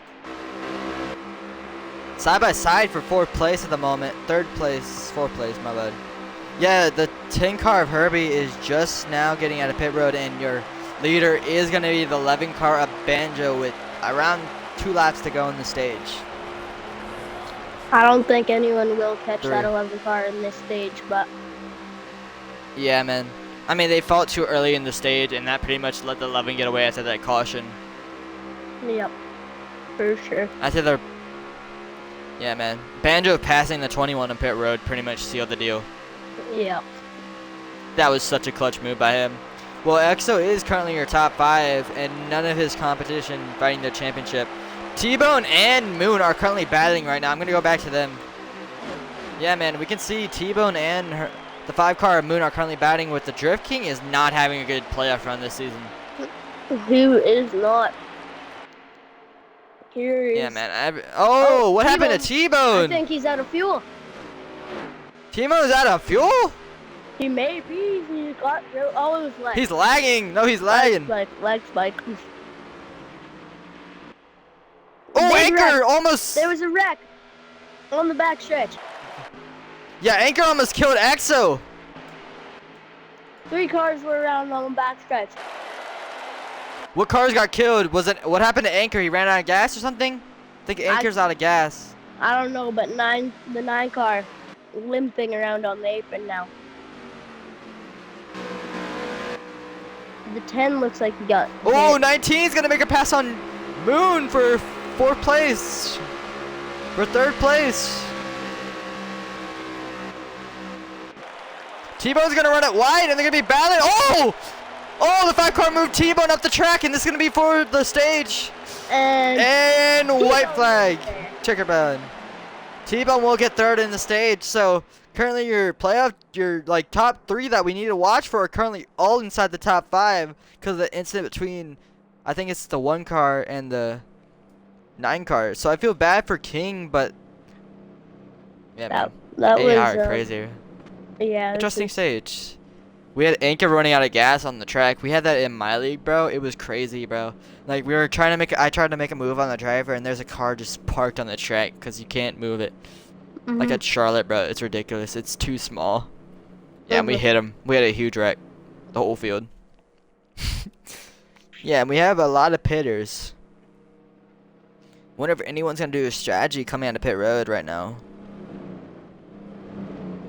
Side by side for 4th place at the moment. 3rd place, 4th place, my bad. Yeah, the 10 car of Herbie is just now getting out of pit road, and your leader is going to be the 11 car of Banjo with around 2 laps to go in the stage. I don't think anyone will catch 3. that 11 car in this stage, but Yeah, man. I mean, they fought too early in the stage, and that pretty much let the 11 get away after that caution. yep, for sure. After their... Yeah, man. Banjo passing the 21 on pit road pretty much sealed the deal. Yep. That was such a clutch move by him. Well, EXO is currently your top 5, and none of his competition fighting the championship. T-Bone and Moon are currently battling right now. I'm going to go back to them. Yeah, man, we can see T-Bone and the 5 car of Moon are currently battling with the Drift King is not having a good playoff run this season. Who is not? Here is... Yeah, man. Oh, what happened to I T-Bone? think he's out of fuel. T-Bone's out of fuel? He may be. He got all of his legs. He's lagging. No, he's lagging. Leg spike. Oh, Big Anchor wreck. almost... There was a wreck on the back stretch. Yeah, Anchor almost killed EXO. 3 cars were around on the back stretch. What cars got killed? Was it... What happened to Anchor? He ran out of gas or something? I think Anchor's out of gas. I don't know, but the 9 car limping around on the apron now. The 10 looks like he got Oh, hit. 19's gonna make a pass on Moon for 4th place. For 3rd place. T-Bone's gonna run it wide and they're gonna be battling. Oh! Oh, the 5-car moved T-Bone up the track, and this is going to be for the stage. And white T-Bone flag. was there. Checkerbone. T-Bone will get third in the stage. So currently your playoff, your like top 3 that we need to watch for are currently all inside the top 5 because of the incident between, I think it's the 1 car and the 9 car. So I feel bad for King, but yeah, man. That They was are crazy. Yeah. Interesting stage. We had Anchor running out of gas on the track. We had that in my league, bro. It was crazy, bro. Like we were trying to make, I tried to make a move on the driver, and there's a car just parked on the track because you can't move it. Like at Charlotte, bro. It's ridiculous. It's too small. Yeah, and we hit him. We had a huge wreck. The whole field. Yeah, and we have a lot of pitters. Wonder if anyone's gonna do a strategy coming onto pit road right now.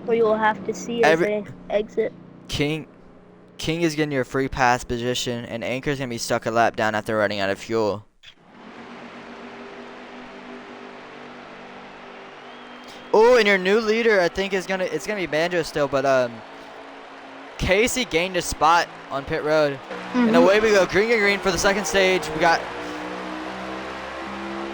We will have to see as they exit. King is getting your free pass position, and Anchor's gonna be stuck a lap down after running out of fuel. Oh, and your new leader, I think it's gonna be Banjo still, but Casey gained a spot on pit road, and away we go, green for the second stage. We got,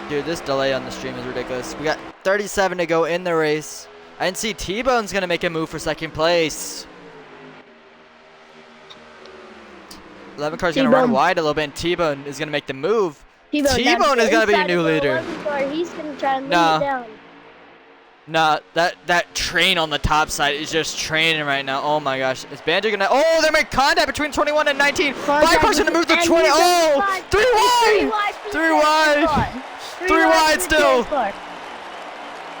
dude, this delay on the stream is ridiculous. We got 37 to go in the race. I didn't see T-Bone's gonna make a move for second place. 11 car's gonna run wide a little bit, and T-Bone is gonna make the move. T-Bone is gonna be your new leader. He's gonna try and lead it down. Nah, that train on the top side is just training right now. Oh my gosh, is Banjo gonna? Oh, they make contact between 21 and 19. 5 cars gonna move to 20. Oh, 3 wide, 3 wide, 3 wide still.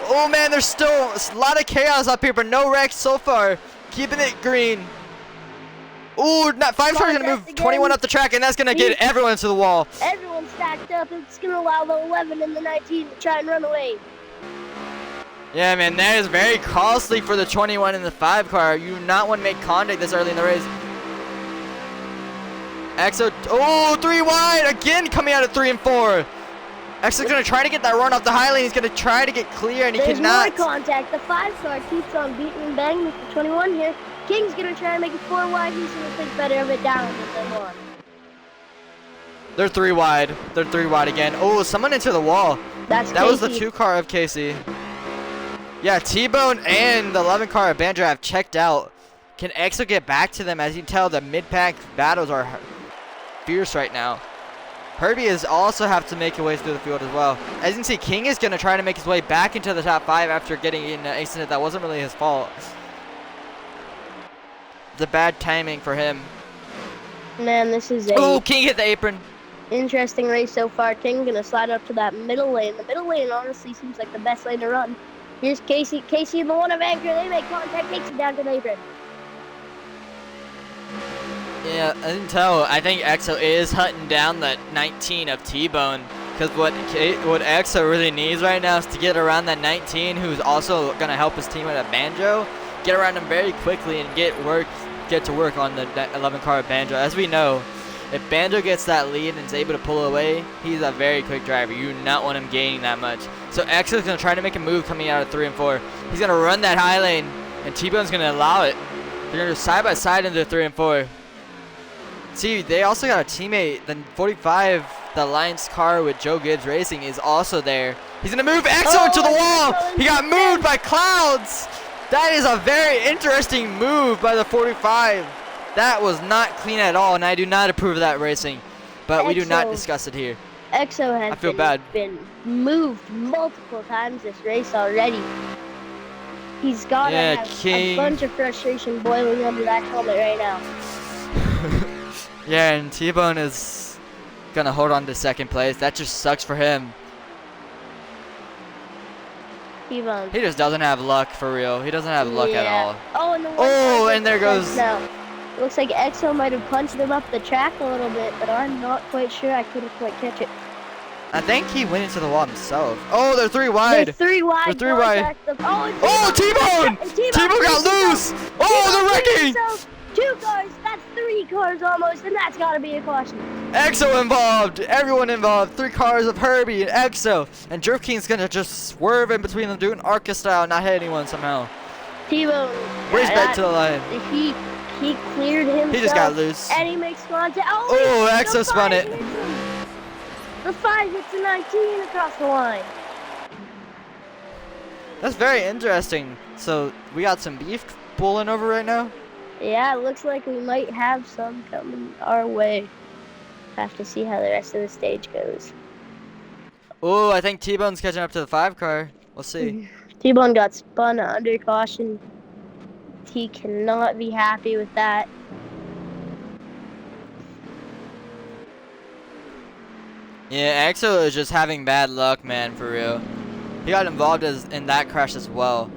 Oh man, there's still a lot of chaos up here, but no wrecks so far. Keeping it green. Ooh, 5 cars gonna move 21 up the track, and that's gonna get everyone to the wall. Everyone's stacked up. It's gonna allow the 11 and the 19 to try and run away. Yeah, man, that is very costly for the 21 and the 5 car. You do not want to make contact this early in the race. EXO, oh, 3 wide again, coming out of 3 and 4. EXO's gonna try to get that run off the high lane. He's gonna try to get clear, and he cannot. There's more contact. The 5 car keeps on beating and banging with the 21 here. King's gonna try and make it 4 wide. He's gonna think better of it down than they want. They're 3 wide. They're 3 wide again. Oh, someone into the wall. That was the 2 car of Casey. Yeah, T-Bone and the 11 car of Banjo have checked out. Can EXO get back to them? As you can tell, the mid-pack battles are fierce right now. Herbie is also have to make his way through the field as well. As you can see, King is going to try to make his way back into the top 5 after getting in an accident that wasn't really his fault. The bad timing for him. Man, this is Oh, King hit the apron. Interesting race so far. King gonna slide up to that middle lane. The middle lane honestly seems like the best lane to run. Here's Casey. Casey and the one of Anchor. They make contact. Takes him down to the apron. Yeah, I didn't tell. I think EXO is hunting down that 19 of T-Bone. Because what EXO really needs right now is to get around that 19, who's also going to help his team with a Banjo. Get around him very quickly and get to work on the 11 car of Banjo. As we know, if Banjo gets that lead and is able to pull away, he's a very quick driver. You do not want him gaining that much. So EXO is going to try to make a move coming out of 3 and 4. He's going to run that high lane, and T-Bone's going to allow it. They're going to go side by side into 3 and 4. See, they also got a teammate, the 45, the Alliance car with Joe Gibbs Racing is also there. He's going to move EXO into the wall. He got moved by Clouds. That is a very interesting move by the 45. That was not clean at all, and I do not approve of that racing. But we do not discuss it here. EXO has been moved multiple times this race already. He's got to have a bunch of frustration boiling under that helmet right now. Yeah, and T-Bone is going to hold on to second place. That just sucks for him. T-Bone. He just doesn't have luck for real. He doesn't have luck at all. Oh, and there goes. Now. Looks like EXO might have punched him up the track a little bit, but I'm not quite sure. I couldn't quite catch it. I think he went into the wall himself. Oh, they're 3 wide. They're 3 wide. They're 3 wide. Oh, T-Bone! T-Bone got loose! Oh, they're wrecking! 2 cars, that's 3 cars almost, and that's got to be a caution. EXO involved, everyone involved. 3 cars of Herbie and EXO. And Drift King's gonna just swerve in between them, doing Arca style, not hit anyone somehow. T-Bone. Race back to the line. He cleared himself. He just got loose. And he makes contact. Oh, the Exo spun 5 it. hits him. The 5 hits the 19 across the line. That's very interesting. So we got some beef pulling over right now. Yeah, it looks like we might have some coming our way. Have to see how the rest of the stage goes. Oh, I think T-Bone's catching up to the 5 car. We'll see. T-Bone got spun under caution. He cannot be happy with that. Yeah, Exo is just having bad luck, man, for real. He got involved in that crash as well.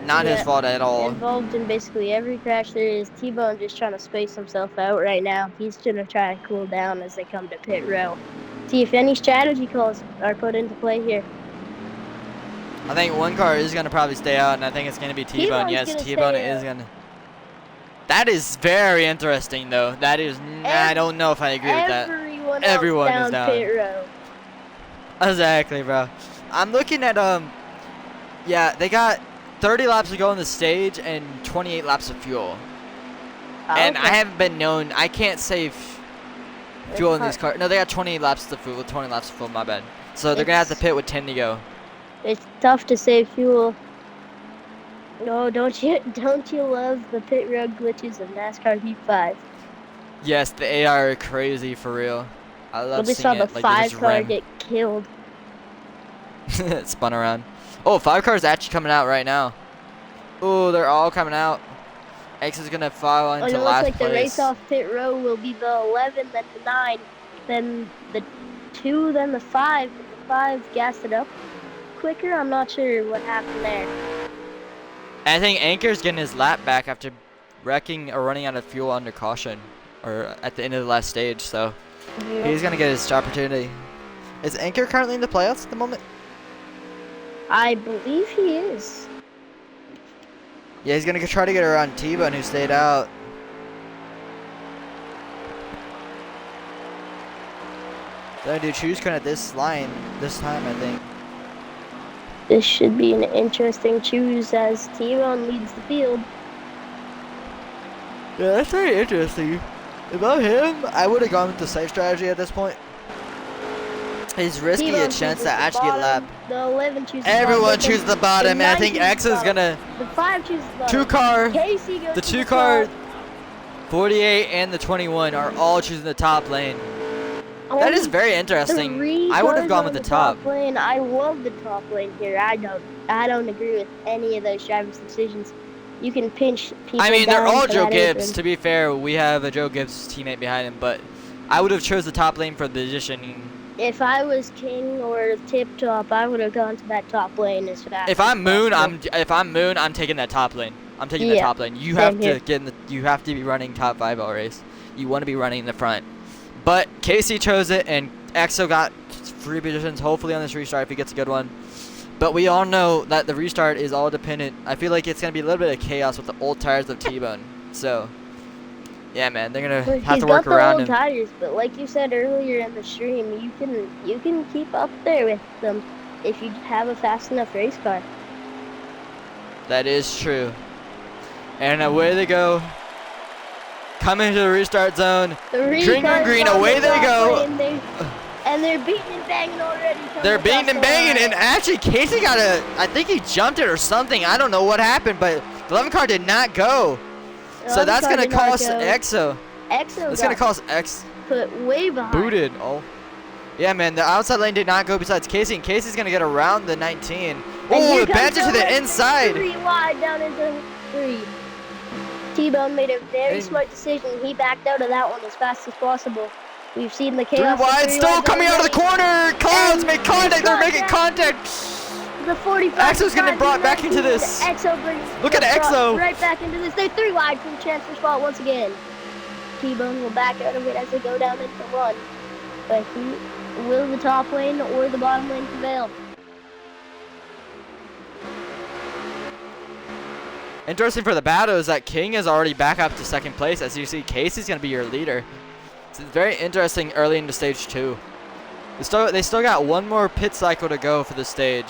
Not his Yeah, fault at all. Involved in basically every crash there is. T-Bone just trying to space himself out right now. He's gonna try to cool down as they come to pit row. See if any strategy calls are put into play here. I think one car is going to probably stay out, and I think it's going to be T-Bone. T-Bone's Yes, gonna T-Bone stay is out. going to. That is very interesting, though. That is. I don't know if I agree with that. Everyone Everyone else is down down. pit row. Exactly, bro. I'm looking at yeah, they got 30 laps to go on the stage and 28 laps of fuel. And I haven't been known. I can't save fuel in these cars. No, they got 28 laps to fuel. 20 laps to fuel. My bad. So they're gonna have to pit with 10 to go. It's tough to save fuel. No, don't you love the pit road glitches of NASCAR Heat 5? Yes, the AI are crazy for real. I Well, love they saw seeing the it. Like 5 they just car ram. get killed. It spun around. Oh, 5 cars actually coming out right now. Oh, they're all coming out. X is gonna file Oh, into it looks last like place. the race off pit row will be the 11, then the 9, then the 2, then the 5. The 5 gassed it up quicker. I'm not sure what happened there. I think Anchor's getting his lap back after wrecking or running out of fuel under caution, or at the end of the last stage. So he's gonna get his opportunity. Is Anchor currently in the playoffs at the moment? I believe he is. Yeah, he's gonna try to get around T-Bone, who stayed out. They're gonna do choose cone at this line this time, I think. This should be an interesting choose as T-Bone leads the field. Yeah, that's very interesting. If I'm him, I would have gone with the safe strategy at this point. He's risky T-Bone a chance chooses to the actually get bottom, lap. The 11 chooses Everyone the bottom, chooses the bottom, and I 9 think chooses X the is gonna bottom. The 5 chooses the bottom. 2 car, Casey goes the to 2 top. car, 48 and the 21 are all choosing the top lane. That is very interesting. 3 I would have cars gone on with the top. lane. I love the top lane here. I don't agree with any of those drivers' decisions. You can pinch people. I mean, they're down all for Joe that Gibbs. apron. To be fair, we have a Joe Gibbs teammate behind him, but I would have chose the top lane for the positioning. If I was King or Tip Top, I would have gone to that top lane as fast. If as I'm Moon, possible. I'm taking that top lane. I'm taking the Yeah, top lane. You same have to here. get in the. You have to be running top 5 all race. You want to be running in the front. But Casey chose it, and Exo got free positions. Hopefully on this restart, if he gets a good one. But we all know that the restart is all dependent. I feel like it's gonna be a little bit of chaos with the old tires of T-Bone. So, yeah, man, they're gonna Well, have he's to work got the around old him. tires, but like you said earlier in the stream, you can keep up there with them if you have a fast enough race car. That is true. And away they go. Coming to the restart zone. The Green, recars green, on away the they top go. lane, and they're beating and banging already. coming They're across beating and the banging, line. and actually Casey got a. I think he jumped it or something. I don't know what happened, but the 11 car did not go. The So other that's car gonna did not cost go. Exo. Exo It's gonna got cost X put way behind. booted. Oh. Yeah, man, the outside lane did not go besides Casey, and Casey's gonna get around the 19. And Oh, here it comes benches to the red inside. 3 wide down into 3. T-Bone made a very And- smart decision. He backed out of that one as fast as possible. We've seen the 3 chaos. of wide, 3 still wides coming out of the already. corner. Clouds And make contact. They're making contact. contact. The 45. Exo's getting brought back into this. Exo brings Look at gets brought Exo. right back into this. They're 3 wide from the transfer spot once again. T-Bone will back out of it as they go down into 1. But will the top lane or the bottom lane prevail? Interesting for the battle is that King is already back up to 2nd place. As you see, Casey's going to be your leader. It's very interesting early into stage 2. They still got one more pit cycle to go for the stage.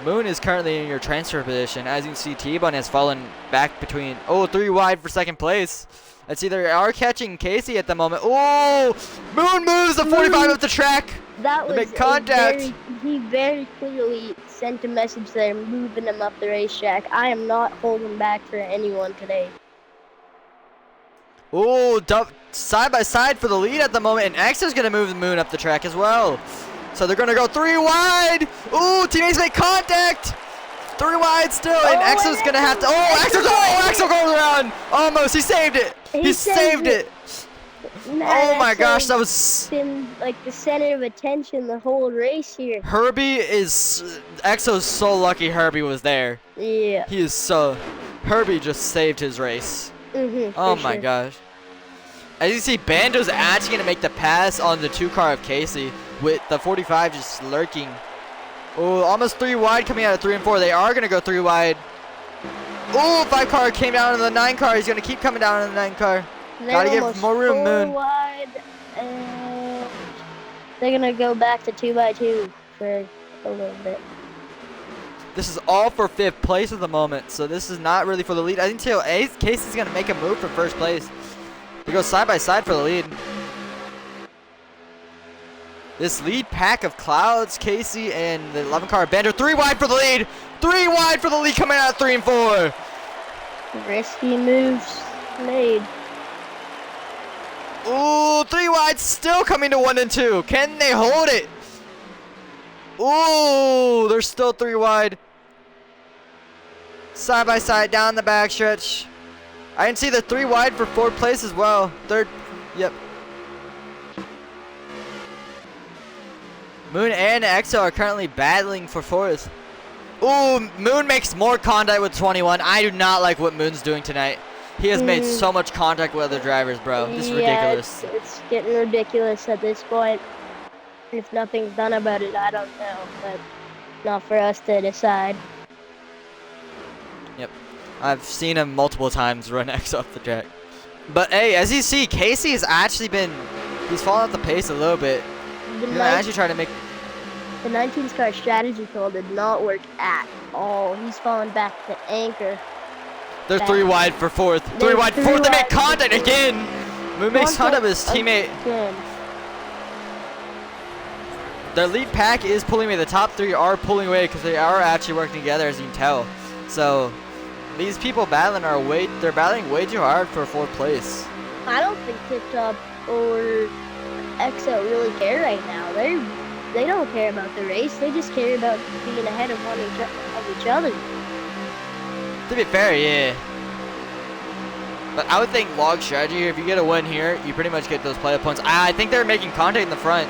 Moon is currently in your transfer position. As you can see, T-Bone has fallen back between, 3 wide for second place. Let's see, they are catching Casey at the moment. Oh, Moon moves the 45 up the track. That They was make contact. he very clearly sent a message there, moving him up the racetrack. I am not holding back for anyone today. Oh, side by side for the lead at the moment, and X is going to move the Moon up the track as well. So they're going to go 3 wide. Ooh, teammates make contact. 3 wide still, and Axel's going to have to. Axel goes around. Almost, he saved it. He saved it. Man, Oh my that gosh, thing's that was. been like the center of attention the whole race here. Herbie is. Exo's so lucky Herbie was there. Yeah. He is so. Herbie just saved his race. Oh For my sure. gosh. As you see, Bando's actually going to make the pass on the 2 car of Casey with the 45 just lurking. Oh, almost 3 wide coming out of 3 and 4. They are going to go 3 wide. Oh, 5 car came down in the 9 car. He's going to keep coming down in the 9 car. They're Gotta give almost more room, 4 Moon. wide, and they're gonna go back to 2x2 for a little bit. This is all for 5th place at the moment, so this is not really for the lead. I think Casey's going to make a move for 1st place. We go side by side for the lead. This lead pack of Clouds, Casey, and the 11 car Bender. 3 wide for the lead. 3 wide for the lead coming out of 3 and 4. Risky moves made. Ooh, 3 wide still coming to 1 and 2. Can they hold it? Ooh, they're still 3 wide. Side by side down the backstretch. I can see the 3 wide for 4th place as well. 3rd, yep. Moon and EXO are currently battling for 4th. Ooh, Moon makes more contact with 21. I do not like what Moon's doing tonight. He has made so much contact with other drivers, bro. This is ridiculous. It's getting ridiculous at this point. If nothing's done about it, I don't know, but not for us to decide. Yep. I've seen him multiple times run X off the track. But hey, as you see, Casey has actually been, he's fallen off the pace a little bit. The, He's actually trying to make, the 19's car strategy call did not work at all. He's fallen back to anchor. they're 3 wide for 4th. 3 They're wide for 4th, they make contact again! Moon makes contact with his teammate. Again. Their lead pack is pulling away. The top 3 are pulling away because they are actually working together, as you can tell. So, these people battling they're battling way too hard for 4th place. I don't think Tip Top or EXO really care right now. They don't care about the race. They just care about being ahead of each other. To be fair, yeah. But I would think log strategy here, if you get a win here, you pretty much get those playoff points. I think they're making contact in the front.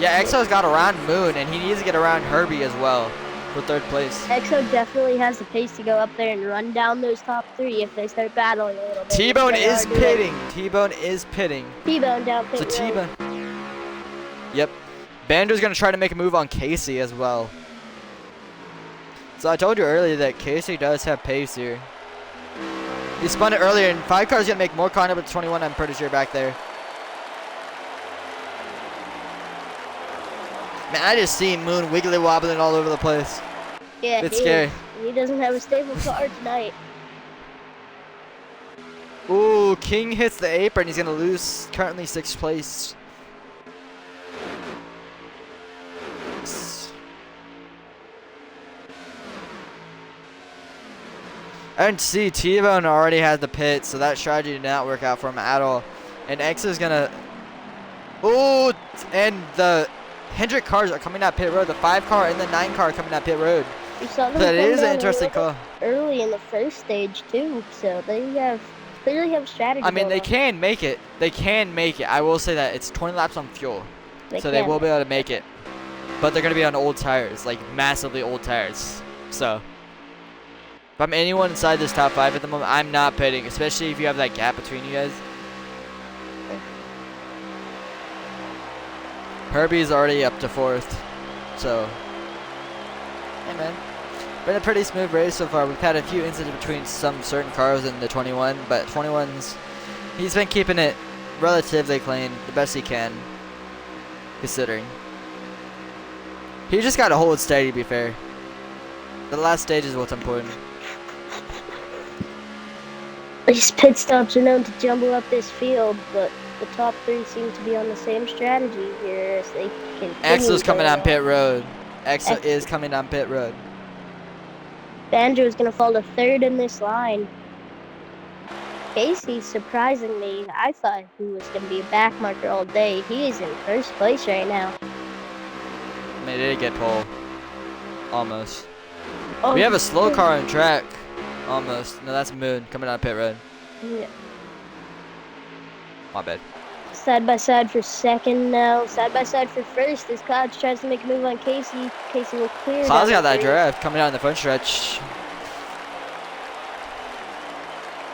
Yeah, EXO's got around Moon, and he needs to get around Herbie as well for 3rd place. EXO definitely has the pace to go up there and run down those top 3 if they start battling a little bit. T-Bone They is are doing. pitting. T-Bone is pitting. T-Bone down So pit road. T-Bone. Yep. Bando's going to try to make a move on Casey as well. So I told you earlier that Casey does have pace here. He spun it earlier, and 5 car's going to make more contact with 21, I'm pretty sure, back there. Man, I just see Moon wiggly wobbling all over the place. Yeah, It's he scary. is. He doesn't have a stable car tonight. Ooh, King hits the apron. He's going to lose currently 6th place. And see, T-Bone already has the pit, so that strategy did not work out for him at all. And X is going to... Ooh, and the Hendrick cars are coming out pit road. The 5 car and the 9 car are coming out pit road. We saw them That come is an down a interesting little call. bit early in the first stage too, so they clearly have strategy. I mean, they going on. can make it. They can make it. I will say that. It's 20 laps on fuel. So they can. will be able to make it. But they're going to be on old tires, like massively old tires. So, if I'm anyone inside this top 5 at the moment, I'm not pitting, especially if you have that gap between you guys. Herbie's already up to 4th. So, hey man. Been a pretty smooth race so far. We've had a few incidents between some certain cars and the 21, but 21's, he's been keeping it relatively clean, the best he can, considering. He just got to hold steady, to be fair. The last stage is what's important. These pit stops are known to jumble up this field, but the top 3 seem to be on the same strategy here as they continue. Exo's coming going down pit on. road. Exo Exo. is coming down pit road. Banjo is going to fall to 3rd in this line. Casey, surprisingly, I thought he was going to be a back marker all day. He is in 1st place right now. I mean, they did get pole. Almost. Oh, We have a slow car on track. Almost. No, that's Moon coming down pit road. Yeah. My bad. Side by side for 2nd now. Side by side for 1st as Clouds tries to make a move on Casey. Casey will clear. Clouds down got that the drift coming down in the front stretch.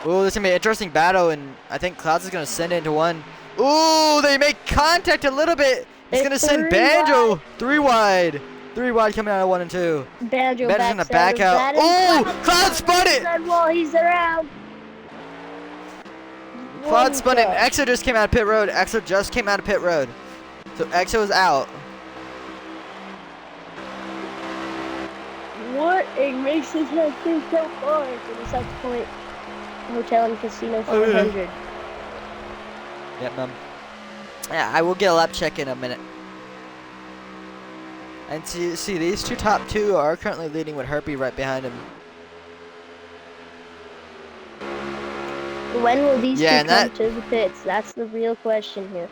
Ooh, this is gonna be an interesting battle, and I think Clouds is gonna send it into one. Ooh, they make contact a little bit. He's They're gonna send 3 Banjo wide. 3 wide. 3 wide coming out of 1 and 2. Banjo Banjo's gonna backs back of out. that, and Ooh, Clouds spun it. Side wall, he's around. Cloud spun it. One Exo just came out of pit road. Exo just came out of pit road. So Exo is out. What a racist has been so far for the South Point Hotel and Casino Oh, yeah. 400. Yep, ma'am. Yeah, I will get a lap check in a minute. And see, these top 2 are currently leading with Herpy right behind him. When will these Yeah, two and come to the pits? That's the real question here.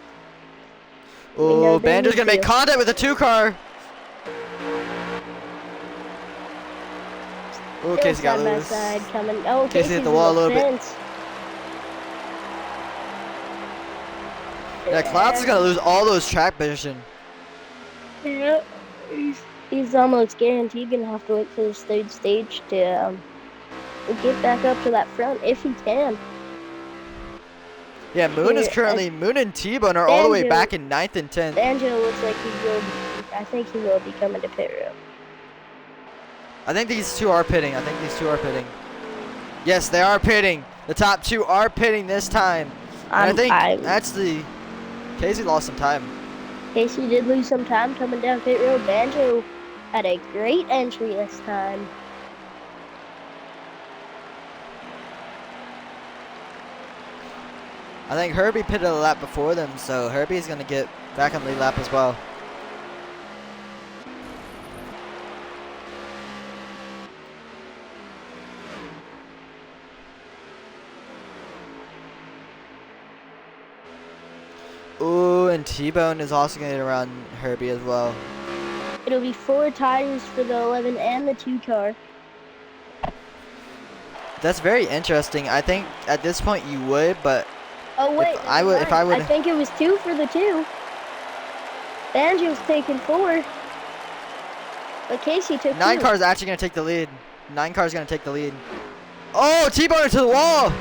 Oh, know they Banjo's need gonna make to. contact with the 2 car. Oh, Still Casey got side by loose. side coming. Oh, Casey hit Casey's the in wall a little bit. fence. Yeah, Clouds is gonna lose all those track position. Yeah, he's almost guaranteed gonna have to wait for this 3rd stage to get back up to that front if he can. Yeah, Moon is Yeah, currently Moon and T-Bone are all the way Banjo- back in 9th and 10th. Banjo looks like he will. I think he will be coming to pit road. I think these 2 are pitting. Yes, they are pitting. The top 2 are pitting this time. And I think that's the... Casey lost some time. Casey did lose some time coming down pit road. Banjo had a great entry this time. I think Herbie pitted a lap before them, so Herbie's going to get back on lead lap as well. Ooh, and T-Bone is also going to get around Herbie as well. It'll be 4 tires for the 11 and the 2 car. That's very interesting. I think at this point you would, but Oh wait, I would- if I would- I think it was 2 for the 2. Banjo's taking 4. But Casey took 9 2. cars actually going to take the lead. 9 cars going to take the lead. Oh, T-Bone to the wall!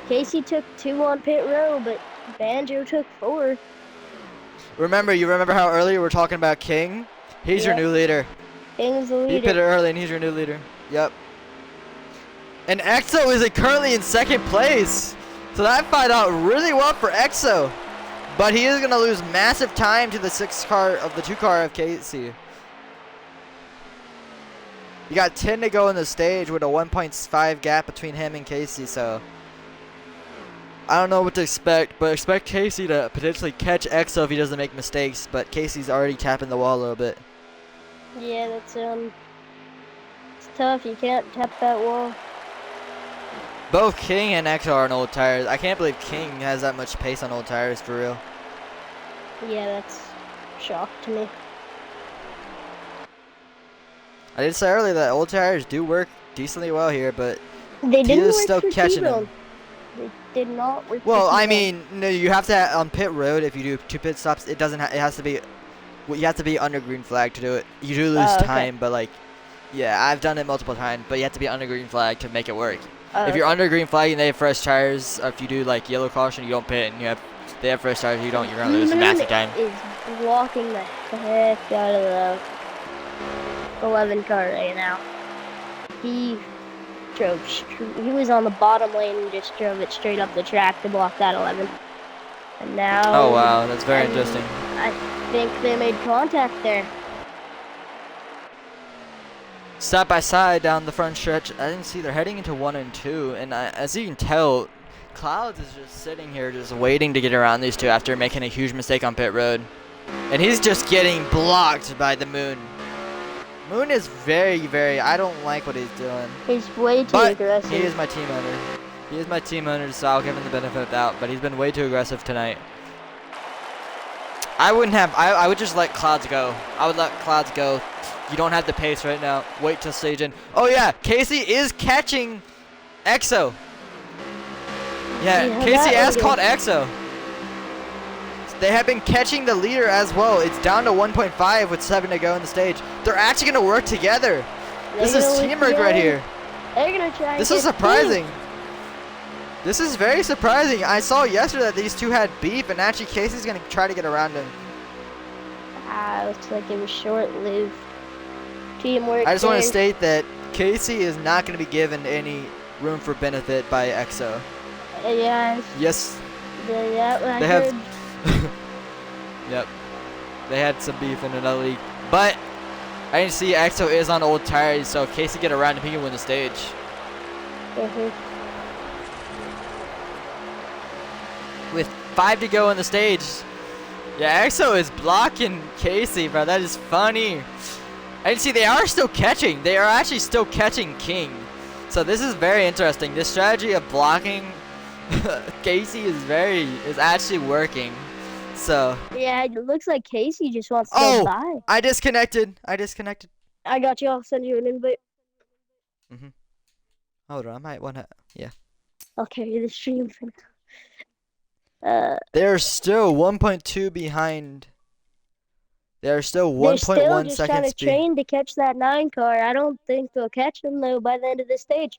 Casey took 2 on pit road, but Banjo took 4. You remember how earlier we were talking about King? He's your Yeah. new leader. King's the He leader. pitted early and he's your new leader. Yep. And EXO is currently in 2nd place. So that fight out really well for EXO. But he is going to lose massive time to the 6 car of the 2 car of Casey. You got 10 to go in the stage with a 1.5 gap between him and Casey, so I don't know what to expect, but expect Casey to potentially catch EXO if he doesn't make mistakes, but Casey's already tapping the wall a little bit. Yeah, that's it's tough. You can't tap that wall. Both King and EXO are on old tires. I can't believe King has that much pace on old tires for real. Yeah, that's a shock to me. I did say earlier that old tires do work decently well here, but They didn't Tia's work still for catching T-Bone. him. They did not work Well, for I T-Bone. mean, no, you have to on pit road. If you do 2 pit stops, it doesn't. It has to be. Well, you have to be under green flag to do it. You do lose Oh, okay. time, but like, yeah, I've done it multiple times. But you have to be under green flag to make it work. Oh, If you're okay. under green flag and they have fresh tires, if you do like yellow caution, you don't pit, and they have fresh tires, you don't. You're gonna lose Moon massive time. is blocking the heck out of the 11 car right now. He drove. He was on the bottom lane and just drove it straight up the track to block that 11. And now. Oh wow, that's very I mean, interesting. I I think they made contact there. Side by side down the front stretch. I didn't see they're heading into 1 and 2, and as you can tell, Clouds is just sitting here just waiting to get around these two after making a huge mistake on pit road. And he's just getting blocked by the Moon. Moon is very, I don't like what he's doing. He's way too But aggressive. he is my team owner. He is my team owner, so I'll give him the benefit of the doubt, but he's been way too aggressive tonight. I would just let Clouds go. I would let Clouds go. You don't have the pace right now. Wait till stage in. Oh yeah, Casey is catching EXO. Yeah, Casey has caught EXO. They have been catching the leader as well. It's down to 1.5 with 7 to go in the stage. They're actually going to work together. This is teamwork right here. They're gonna try. This is surprising. This is very surprising. I saw yesterday that these two had beef, and actually Casey's going to try to get around him. Looks like it was short-lived. Teamwork. I just want to there. state that Casey is not going to be given any room for benefit by EXO. Yeah. Yes. Yeah. They have. Yep. They had some beef in another league, but I didn't see EXO is on old tires, so if Casey get around him, he can win the stage. With 5 to go in the stage, yeah, EXO is blocking Casey, bro. That is funny. And see, they are still catching. They are actually still catching King. So this is very interesting. This strategy of blocking Casey is actually working. So. Yeah, it looks like Casey just wants to Oh, go by. I disconnected. I got you. I'll send you an invite. Hold on, I might wanna. Yeah. I'll carry the stream for now. They're still 1.2 behind. They're still 1.1 They're still just trying seconds to train to catch that 9 car. I don't think they'll catch them though by the end of the stage.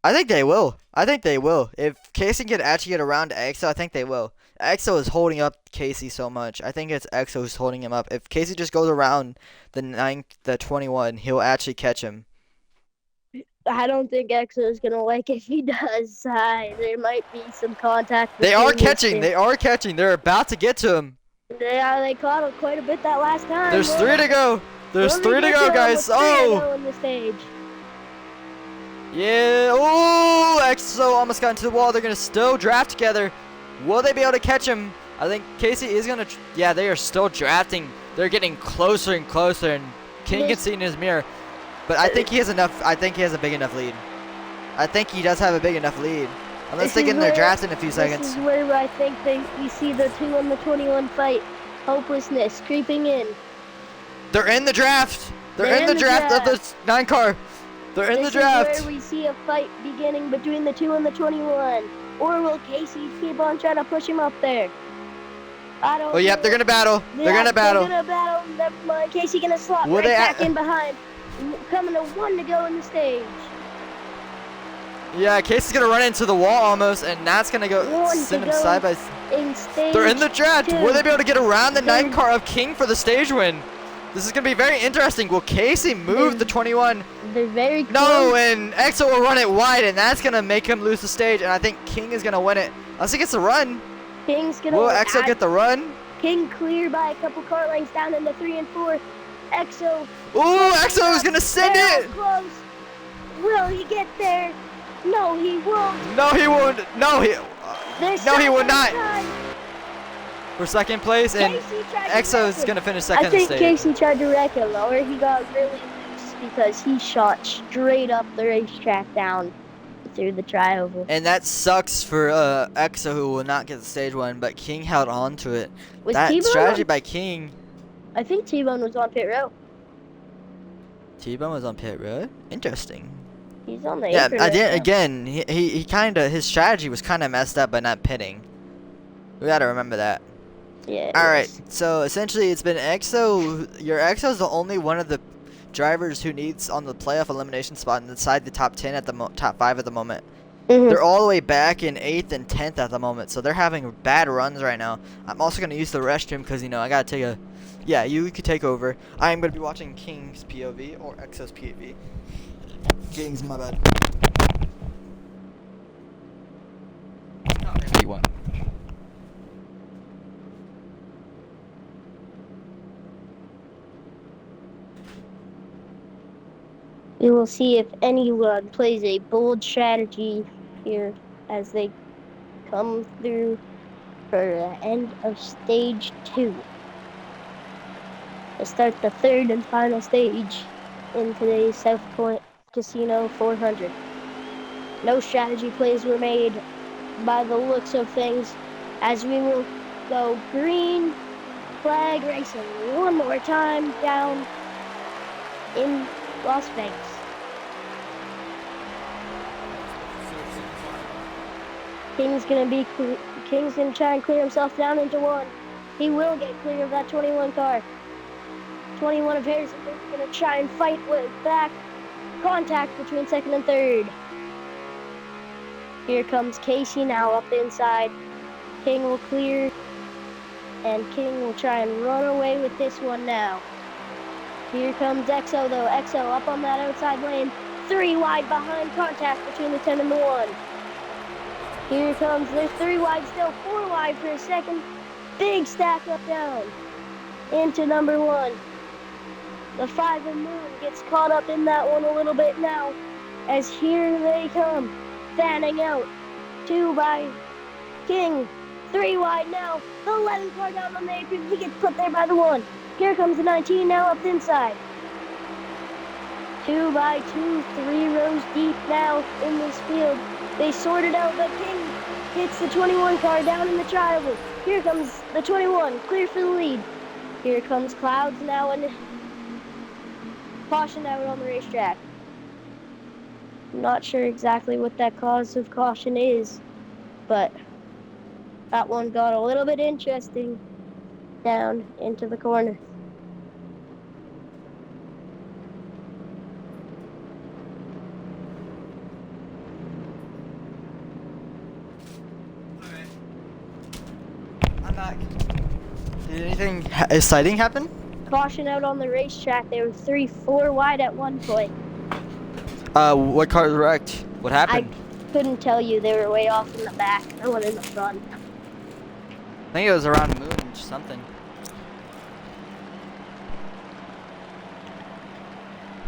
I think they will. If Casey can actually get around EXO, I think they will. EXO is holding up Casey so much. I think it's EXO who's holding him up. If Casey just goes around the 21, he'll actually catch him. I don't think EXO is gonna like if he does. There might be some contact. They are between these catching. two. They are catching. They're about to get to him. Yeah, they caught him quite a bit that last time. There's 3 to go. There's We'll 3 to get go, him guys. with 3 to Oh. go in the stage. Yeah. Oh, EXO almost got into the wall. They're gonna still draft together. Will they be able to catch him? I think Casey is gonna. Yeah, they are still drafting. They're getting closer and closer, and King can see in his mirror. But I think he has enough. I think he has a big enough lead. I think he does have a big enough lead. Unless they get in their draft in a few seconds. This is where I think we see the 2 on the 21 fight. Hopelessness creeping in. They're in the draft. They're in the draft of the 9 car. They're in the draft. This is where we see a fight beginning between the 2 and the 21. Or will Casey keep on trying to push him up there? I don't Oh, yep, they're gonna battle. They're gonna battle. They're gonna battle. Never mind. Casey gonna slot Will right they back in behind. Coming to 1 to go in the stage. Yeah, Casey's gonna run into the wall almost, and that's gonna go One send to him go side by side. in stage. They're in the draft. 2. Will they be able to get around the 9 They're- car of King for the stage win? This is gonna be very interesting. Will Casey move the 21? They're very close. No, and EXO will run it wide, and that's gonna make him lose the stage. And I think King is gonna win it unless he gets the run. King's gonna Will EXO get the run? King clear by a couple car lengths down into 3 and 4. EXO. Ooh, EXO is gonna send They're it. close. Will he get there? No, he won't. No, he won't. No, he. They're No, he will side by not. side. For second place, and Casey tried to EXO wreck is him. gonna finish second I in the think stage. Casey tried to wreck him, or he got really loose because he shot straight up the racetrack down through the tri-oval. And that sucks for EXO, who will not get the stage one, but King held on to it. Was That T-Bone strategy on- by King. I think T-Bone was on pit row. T-Bone was on pit road. Interesting. He's on the Yeah, apron I right did now. again. He kind of his strategy was kind of messed up by not pitting. We gotta remember that. Yeah. All right, so essentially it's been EXO. Your EXO is the only one of the drivers who needs on the playoff elimination spot inside the top 10 at the top 5 at the moment. Mhm. They're all the way back in 8th and 10th at the moment, so they're having bad runs right now. I'm also gonna use the restroom because I gotta take a. Yeah, you could take over. I'm gonna be watching King's POV or EXO's POV. King's, my bad. We will see if anyone plays a bold strategy here as they come through for the end of stage 2. To start the third and final stage in today's South Point Casino 400. No strategy plays were made by the looks of things, as we will go green flag racing one more time down in Las Vegas. King's gonna try and clear himself down into 1. He will get clear of that 21 car. 21 of Harrison is gonna try and fight with back contact between 2nd and 3rd. Here comes Casey now up inside. King will clear, and King will try and run away with this one now. Here comes Exo though. Exo up on that outside lane. 3 wide behind contact between the 10 and the 1. Here comes, there's 3 wide still, 4 wide for a second. Big stack up down into number 1. The 5 and Moon gets caught up in that one a little bit now, as here they come, fanning out. 2 by King, 3 wide now. The 11 car down on the apron, he gets put there by the 1. Here comes the 19 now up inside. 2 by 2, 3 rows deep now in this field. They sort it out, but King hits the 21 car down in the triangle. Here comes the 21, clear for the lead. Here comes Clouds now, and caution out on the racetrack. I'm not sure exactly what that cause of caution is, but that one got a little bit interesting down into the corner. I'm back. Did anything exciting happen? Caution out on the racetrack. They were 3-4 wide at one point. What car wrecked? What happened? I couldn't tell you. They were way off in the back. No one in the front. I think it was around Moon or something.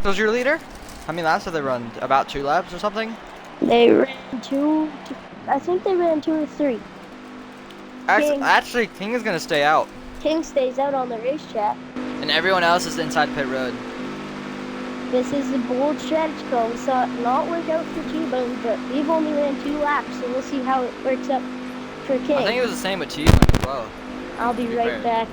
So was your leader? How many laps did they run? About 2 laps or something? They ran 2. I think they ran 2 or 3. Actually, King is gonna stay out, King stays out on the racetrack. and everyone else is inside pit road. This is a bold strategy call. We saw it not work out for T-Bone, but we've only ran 2 laps, so we'll see how it works up for King. I think it was the same with T as well. I'll be right fair. back.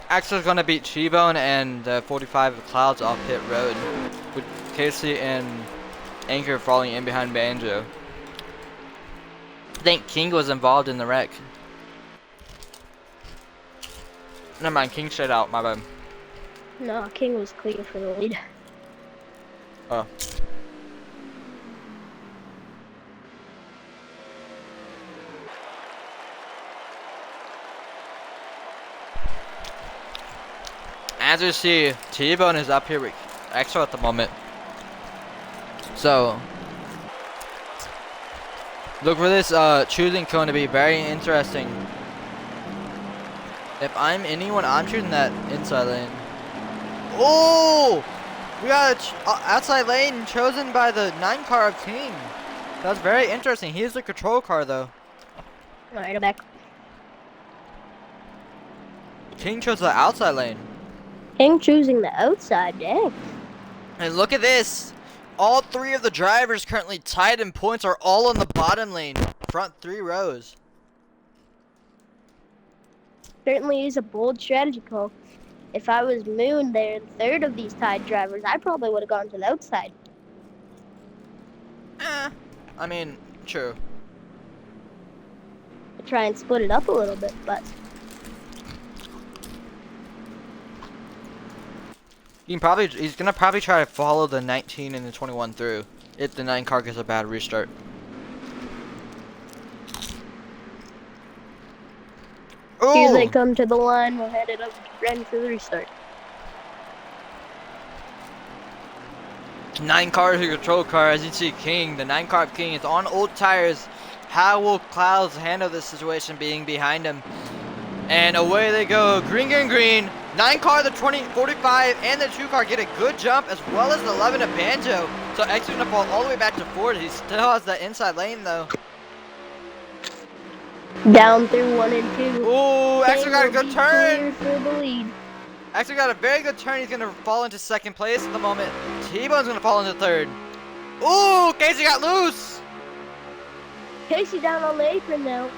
Axel's gonna beat T-Bone and 45 Clouds off pit road, with Casey and Anchor falling in behind Banjo. I think King was involved in the wreck. Never mind, King stayed out, my bad. No, King was clear for the lead. Oh. As you see, T-Bone is up here with Exo at the moment. So, look for this choosing cone to be very interesting. If I'm anyone, I'm choosing that inside lane. Oh! We got a outside lane chosen by the 9 car of King. That's very interesting. He is the control car though. Alright, I'm back. King chose the outside lane. King choosing the outside, dang. And look at this. All 3 of the drivers currently tied in points are all on the bottom lane. Front 3 rows. Certainly is a bold strategy call. If I was Moon there, the 3rd of these tied drivers, I probably would have gone to the outside. I mean, true. To try and split it up a little bit, but He's gonna probably try to follow the 19 and the 21 through if the 9 car gets a bad restart. Here they Ooh! come to the line. We'll head it up ready for the restart. 9 cars to control car. As you see, King, the 9 car of King is on old tires. How will Clouds handle this situation being behind him? And away they go. Green, green, green. 9 car, the 20, 45, and the 2 car get a good jump, as well as the 11 of Banjo. So X is going to fall all the way back to 4th. He still has that inside lane, though. Down through 1 and 2. Ooh, X They got a will good be turn. clear for the lead. X got a very good turn. He's going to fall into 2nd place at the moment. T-Bone's going to fall into 3rd. Ooh, Casey got loose. Casey down on the apron now.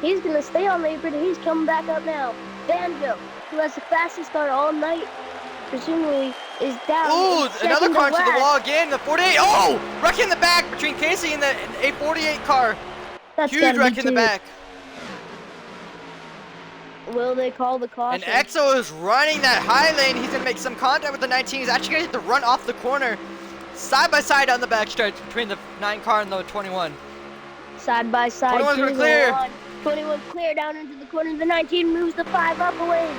He's going to stay on the apron and he's coming back up now. Banjo, who has the fastest start all night, presumably is down. Ooh, in another second car to into the last. wall again. The 48. Oh, wreck in the back between Casey and the A48 car. That's Huge gotta be wreck in the two. back. Will they call the And caution? EXO is running that high lane. He's going to make some contact with the 19. He's actually going to hit the run off the corner. Side by side on the back stretch between the 9 car and the 21. Side by side. 21's gonna to the clear. line. 21 clear down into the corner. The 19 moves the 5 up away.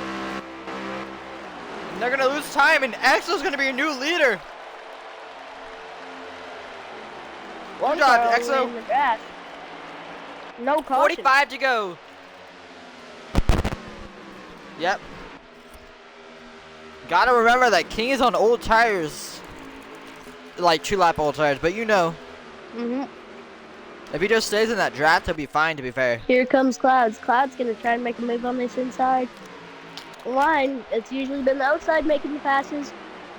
And they're going to lose time, and EXO's going to be your new leader. One job, car all the way EXO. in the grass. No caution. 45 to go. Yep. Gotta remember that King is on old tires. Like 2-lap old tires, but you know. Mm-hmm. If he just stays in that draft, he'll be fine, to be fair. Here comes Clouds. Clouds gonna try and make a move on this inside line. It's usually been the outside making the passes.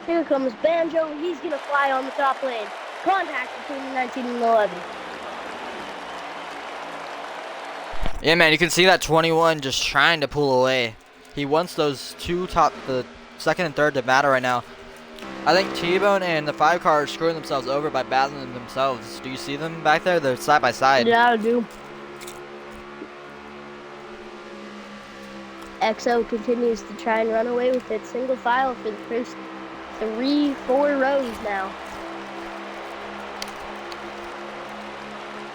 Here comes Banjo. He's gonna fly on the top lane. Contact between the 19 and the 11. Yeah, man, you can see that 21 just trying to pull away. He wants those two top, the 2nd and 3rd to matter right now. I think T-Bone and the 5 car are screwing themselves over by battling themselves. Do you see them back there? They're side by side. Yeah, I do. EXO continues to try and run away with it. Single file for the first 3-4 rows now.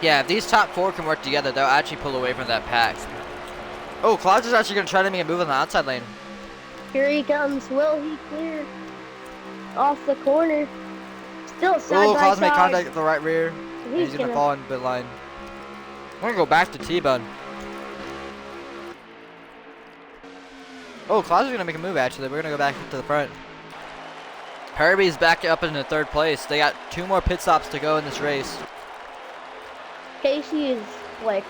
Yeah, if these top 4 can work together, they'll actually pull away from that pack. Oh, Clouds is actually going to try to make a move on the outside lane. Here he comes. Will he clear off the corner? Still side Oh, by Clouds make side. contact with the right rear. And he's going to fall in pit line. I'm going to go back to T-Bone. Oh, Clouds is going to make a move, actually. We're going to go back to the front. Herbie's back up in the 3rd place. They got 2 more pit stops to go in this race. Casey is like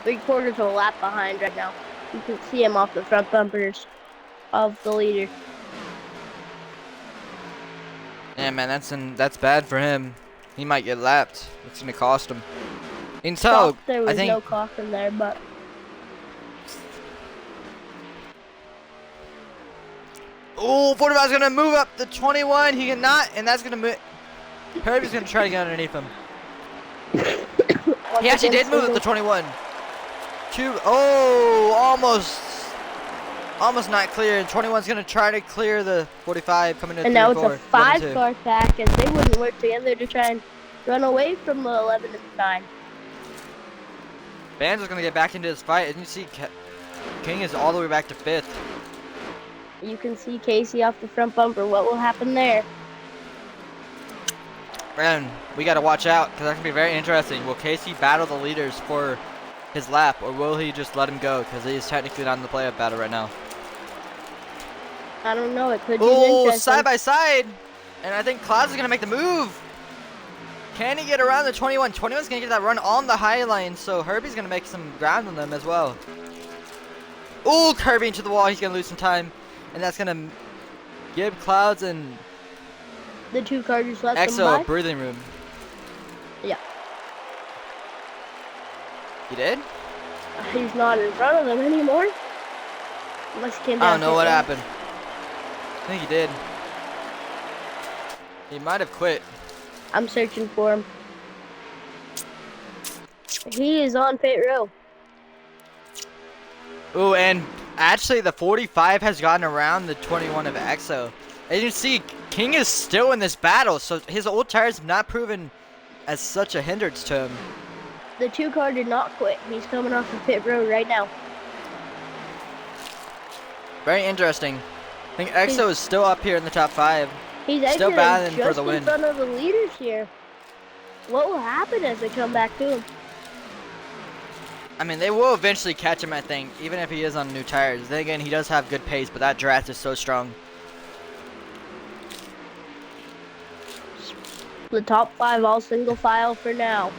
3/4 of a lap behind right now. You can see him off the front bumpers of the leader. Yeah, man, that's bad for him. He might get lapped. It's going to cost him. You can tell, Thought there was I think... no caution there, but Oh, 45's going to move up the 21. He cannot, and that's going to move... Herbie's going to try to get underneath him. He actually did move at the 21. Oh, almost not clear. And 21's gonna try to clear the 45 coming in. And now it's a 5-car pack, and they wouldn't work together to try and run away from the 11 and 9. Banjo's gonna get back into this fight, and you see King is all the way back to 5th. You can see Casey off the front bumper. What will happen there? Man, we gotta watch out, because that can be very interesting. Will Casey battle the leaders for his lap, or will he just let him go, because he is technically not in the playoff battle right now? I don't know. It could be Oh, interesting. side by side, and I think Clouds is gonna make the move. Can he get around the 21? 21's gonna get that run on the high line, so Herbie's gonna make some ground on them as well. Oh, Kirby into the wall. He's gonna lose some time, and that's gonna give Clouds and The 2 cars just let them EXO a by. breathing room. Yeah. He did? He's not in front of them anymore. Unless he came I down don't know to what him. happened. I think he did. He might have quit. I'm searching for him. He is on pit row. Ooh, and actually the 45 has gotten around the 21 of EXO. As you can see, King is still in this battle, so his old tires have not proven as such a hindrance to him. The 2 car did not quit. He's coming off the pit road right now. Very interesting. I think EXO is still up here in the top 5. He's Still actually battling for just the win. in front of the leaders here. What will happen as they come back to him? I mean, they will eventually catch him, I think, even if he is on new tires. Then again, he does have good pace, but that draft is so strong. The top 5 all single file for now.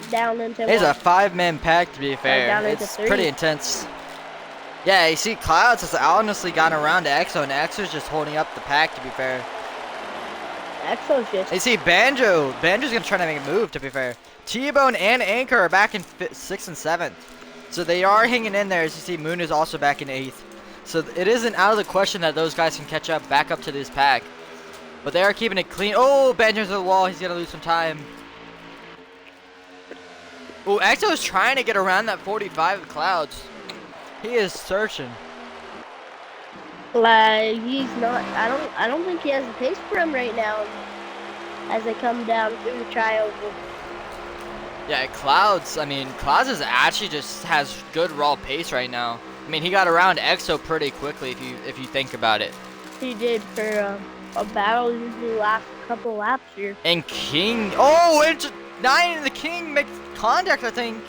Down into It's a one. 5-man pack, to be fair. down into It's 3. pretty intense. Yeah, you see, Clouds has honestly gotten around to EXO, and EXO's just holding up the pack, to be fair. Exo's just You see, Banjo. Banjo's gonna try to make a move, to be fair. T-Bone and Anchor are back in 6th and 7th. So they are hanging in there. As you see, Moon is also back in 8th. So it isn't out of the question that those guys can catch up back up to this pack. But they are keeping it clean. Oh, Banjo's at the wall. He's gonna lose some time. Oh, EXO is trying to get around that 45 of Clouds. He is searching. he's not. I don't think he has the pace for him right now. As they come down through the trioval. Yeah, Clouds. I mean, Clouds is actually just has good raw pace right now. I mean, he got around EXO pretty quickly if you think about it. He did for a battle usually last a couple laps here. And King. Oh, and 9 and the King make contact. I think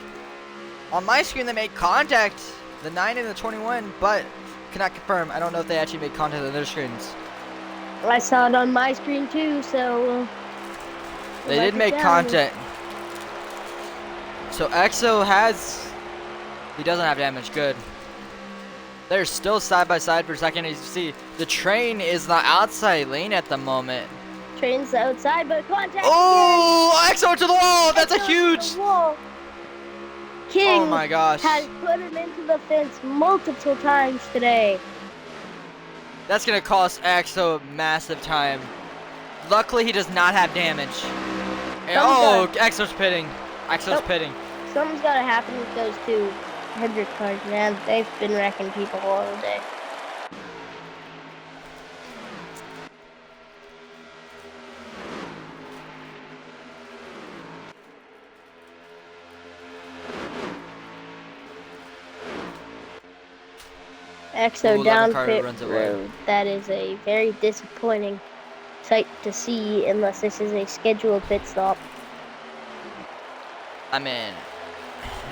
on my screen they made contact. The 9 and the 21, but cannot confirm. I don't know if they actually made contact on their screens. I saw it on my screen too, so They did make contact. So EXO he doesn't have damage. Good. They're still side by side for a second. As you see, the train is the outside lane at the moment. Train's outside, but contact. Oh, EXO to the wall. That's a Exo to huge. the wall. King Oh my gosh. has put him into the fence multiple times today. That's gonna cost EXO massive time. Luckily, he does not have damage. And, oh, EXO's pitting. EXO's Nope. pitting. Something's gotta happen with those two Hendrick cars, man. They've been wrecking people all day. EXO Ooh, down Levencar pit runs away. road. That is a very disappointing sight to see unless this is a scheduled pit stop. I mean,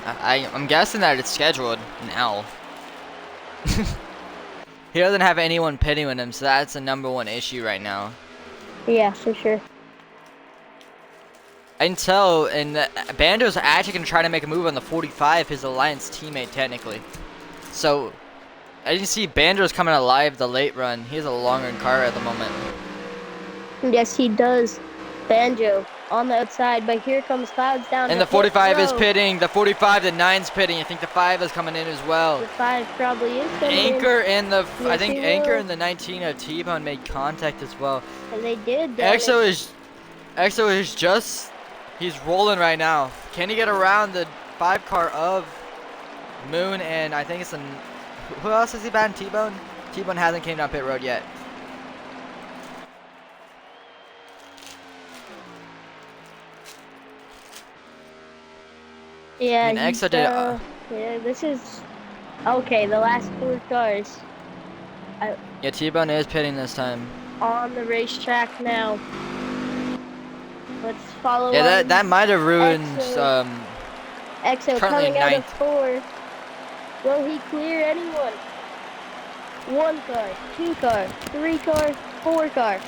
I'm guessing that it's scheduled now. He doesn't have anyone pitting with him, so that's the #1 issue right now. Yeah, for sure. I can tell, and Banjo's actually gonna try to make a move on the 45, his Alliance teammate technically. So, I didn't see Banjo's coming alive the late run. He has a long run car at the moment. Yes, he does. Banjo on the outside, but here comes Clouds down. And to the 45 pit is road. pitting. The 45, the 9's pitting. I think the 5 is coming in as well. The 5 probably is coming in. Anchor and the I Yes, think he Anchor will. and the 19 of T-Bone made contact as well. And they did. EXO is just he's rolling right now. Can he get around the 5 car of Moon and I think it's who else is he batting? T-Bone? T-Bone hasn't came down pit road yet. Yeah, I mean, he's, EXO did, yeah, this is okay. The last 4 cars Yeah, T-Bone is pitting this time. on the racetrack now. Let's follow. Yeah, on. that might have ruined EXO currently coming out of ninth. 4. Will he clear anyone? 1 car, 2 car, 3 car, 4 car.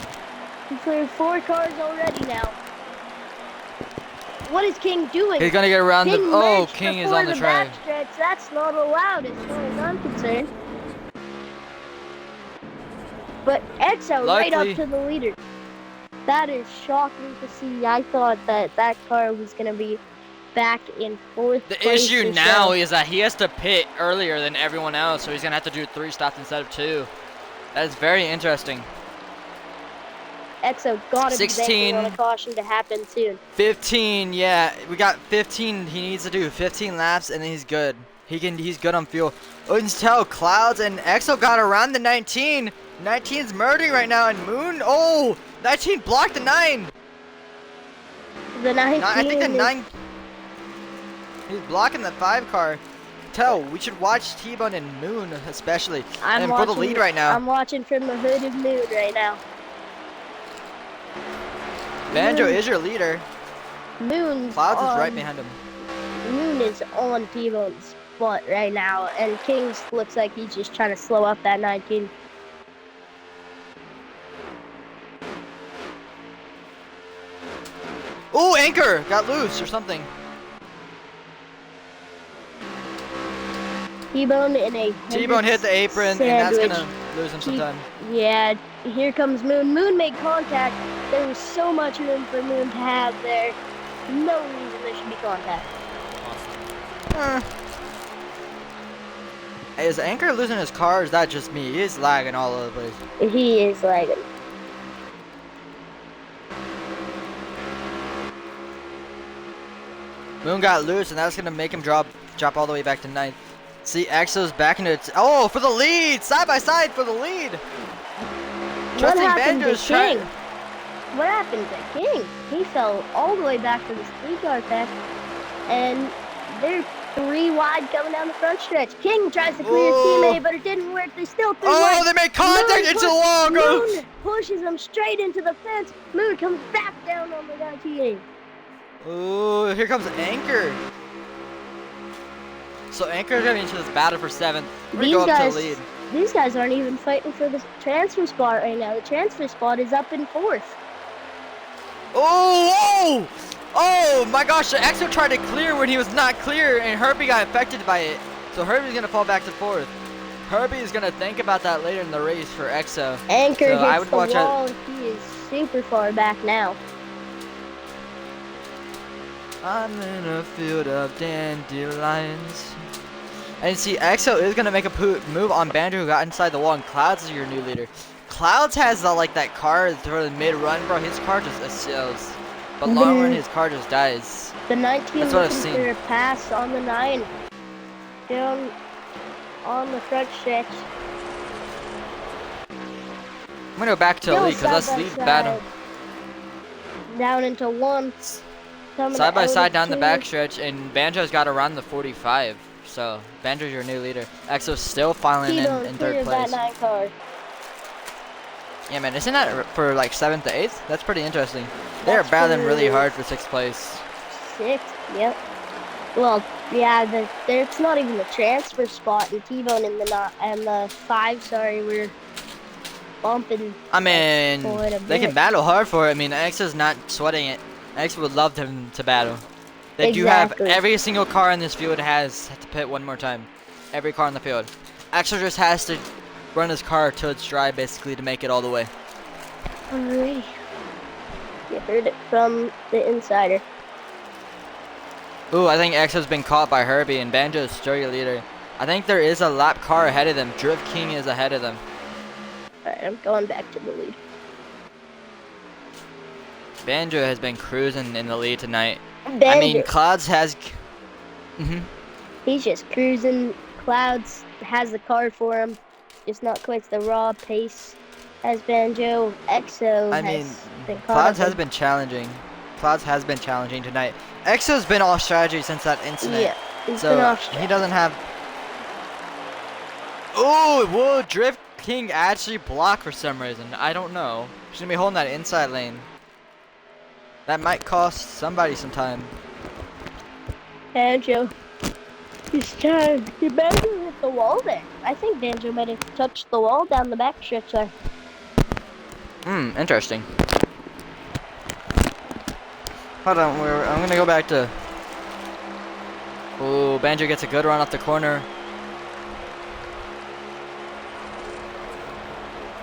He cleared 4 cars already now. What is King doing? He's gonna get around the merged King is before on the track. backstretch. That's not allowed as far as I'm concerned. But EXO right Likely. up to the leader. That is shocking to see. I thought that car was going to be back in 4th The place issue or now so. is that he has to pit earlier than everyone else, so he's gonna have to do 3 stops instead of 2. That is very interesting. EXO got to be 16. banking on a caution to happen soon. 15, yeah, we got 15. He needs to do 15 laps, and then he's good. He's good on fuel. Oh, you can tell Clouds and EXO got around the 19. 19's murdering right now, and Moon. Oh, 19 blocked the 9. The 19 I think the is- 9. He's blocking the 5 car. tell. We should watch T-Bone and Moon especially. I'm and for the lead right now. I'm watching from the hood of Moon right now. Banjo Moon. is your leader. Moon's Clouds is right on- behind him. Moon is on T-Bone's spot right now, and Kings looks like he's just trying to slow up that 19. Ooh, Anchor got loose or something. T-Bone in a T-Bone hit the apron, and that's sandwich. gonna lose him some time. Yeah, here comes Moon. Moon made contact. There was so much room for Moon to have there. No reason there should be contact. Hey, is Anchor losing his car, or is that just me? He is lagging all over the place. He is lagging. Moon got loose, and that's gonna make him drop all the way back to 9th. See, Exo's back into it. Oh, for the lead! Side by side for the lead! What Trusting happened to Banjo's King? trying. What happened to King? He fell all the way back to the 3-car pack, and they're 3 wide coming down the front stretch. King tries to clear his Ooh. teammate, but it didn't work. They're still 3 Oh, wide. they made contact into the wall! Go! Moon pushes him straight into the fence. Moon comes back down on the 98. Ooh, here comes Anchor. So Anchor's getting into this battle for 7th. We're gonna These go up to guys, the lead. these guys aren't even fighting for the transfer spot right now. The transfer spot is up in 4th. Oh, oh my gosh, the Exo tried to clear when he was not clear, and Herbie got affected by it. So Herbie's gonna fall back to 4th. Herbie is gonna think about that later in the race for Exo. Anchor So I hits would the watch out. wall. He is super far back now. I'm in a field of dandelions. And see, Exo is gonna make a move on Banjo, who got inside the wall, and Clouds is your new leader. Clouds has like that car for the mid-run, bro. His car just excels, but long run his car just dies. The 19 That's what I've looking seen. for a pass on the 9. Down on the front stretch. I'm gonna go back to Still lead because that's side by lead side. battle. Down into 1. Coming Side by out side of down the 2. backstretch, and Banjo's got around the 45. So Banjo's your new leader. Exo's still filing T-Bone in clears 3rd that place. 9 car. Yeah, man, isn't that for like 7th to 8th? That's pretty interesting. They're That's battling really for- hard for 6th place. 6, yep. Well, yeah, there's not even a transfer spot, and T-Bone in the 5, sorry, we're bumping. I mean, quite a they can bit. battle hard for it. I mean, X is not sweating it. X would love them to battle. They do have Exactly. every single car in this field has to pit one more time. Every car in the field. Axel just has to run his car till it's dry, basically, to make it all the way. Alrighty. You heard it from the insider. Ooh, I think X has been caught by Herbie, and Banjo is still your leader. I think there is a lap car ahead of them. Drift King is ahead of them. Alright, I'm going back to the lead. Banjo has been cruising in the lead tonight. Banjo, I mean, Clouds has... he's just cruising. Clouds has the car for him. Just not quite the raw pace as Banjo. Exo I has mean, been caught Clouds up has in- been challenging. Clouds has been challenging tonight. Exo's been off strategy since that incident. Yeah, he's So been off he doesn't have. Oh, whoa! Drift King actually blocked for some reason. I don't know. She's gonna be holding that inside lane. That might cost somebody some time. Banjo. He's trying. Banjo hit the wall there. I think Banjo might have touched the wall down the back stretch there. Interesting. Hold on, I'm gonna go back to. Oh, Banjo gets a good run off the corner.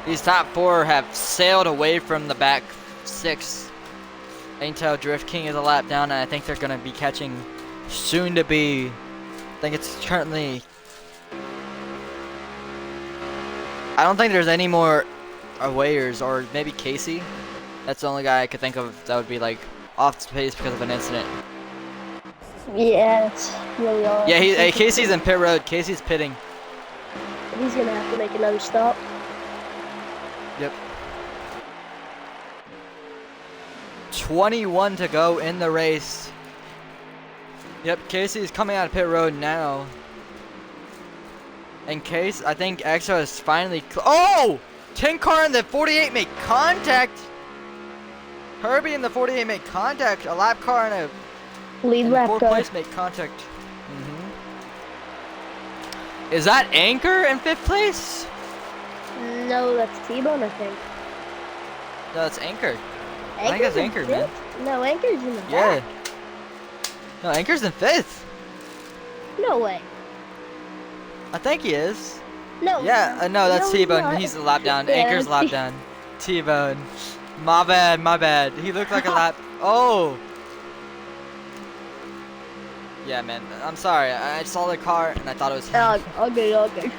These top 4 have sailed away from the back 6. I can tell Drift King is a lap down, and I think they're gonna be catching soon to be. I think it's currently. I don't think there's any more awayers, or maybe Casey. That's the only guy I could think of that would be like off space because of an incident. Yeah, that's really all. Yeah, hey, Casey's in pit road. Casey's pitting. He's gonna have to make another stop. Yep. 21 to go in the race. Yep, Casey's coming out of pit road now. In case, I think EXO is finally. Oh! 10 car in the 48 made contact. Herbie in the 48 made contact. A lap car and Lead in lap fourth car. place made contact. Is that Anchor in 5th place? No, that's T-Bone, I think. No, that's Anchor. I think that's in Anchor, man. fifth? No, Anchor's in the Yeah. back. No, Anchor's in 5th. No way. I think he is. No. Yeah, no, that's no, T-Bone. not. He's a lap down. Yeah, Anchor's that's lap T- down. T-Bone. My bad, my bad. He looked like a lap. Oh. Yeah, man. I'm sorry. I saw the car and I thought it was him. All good, all good.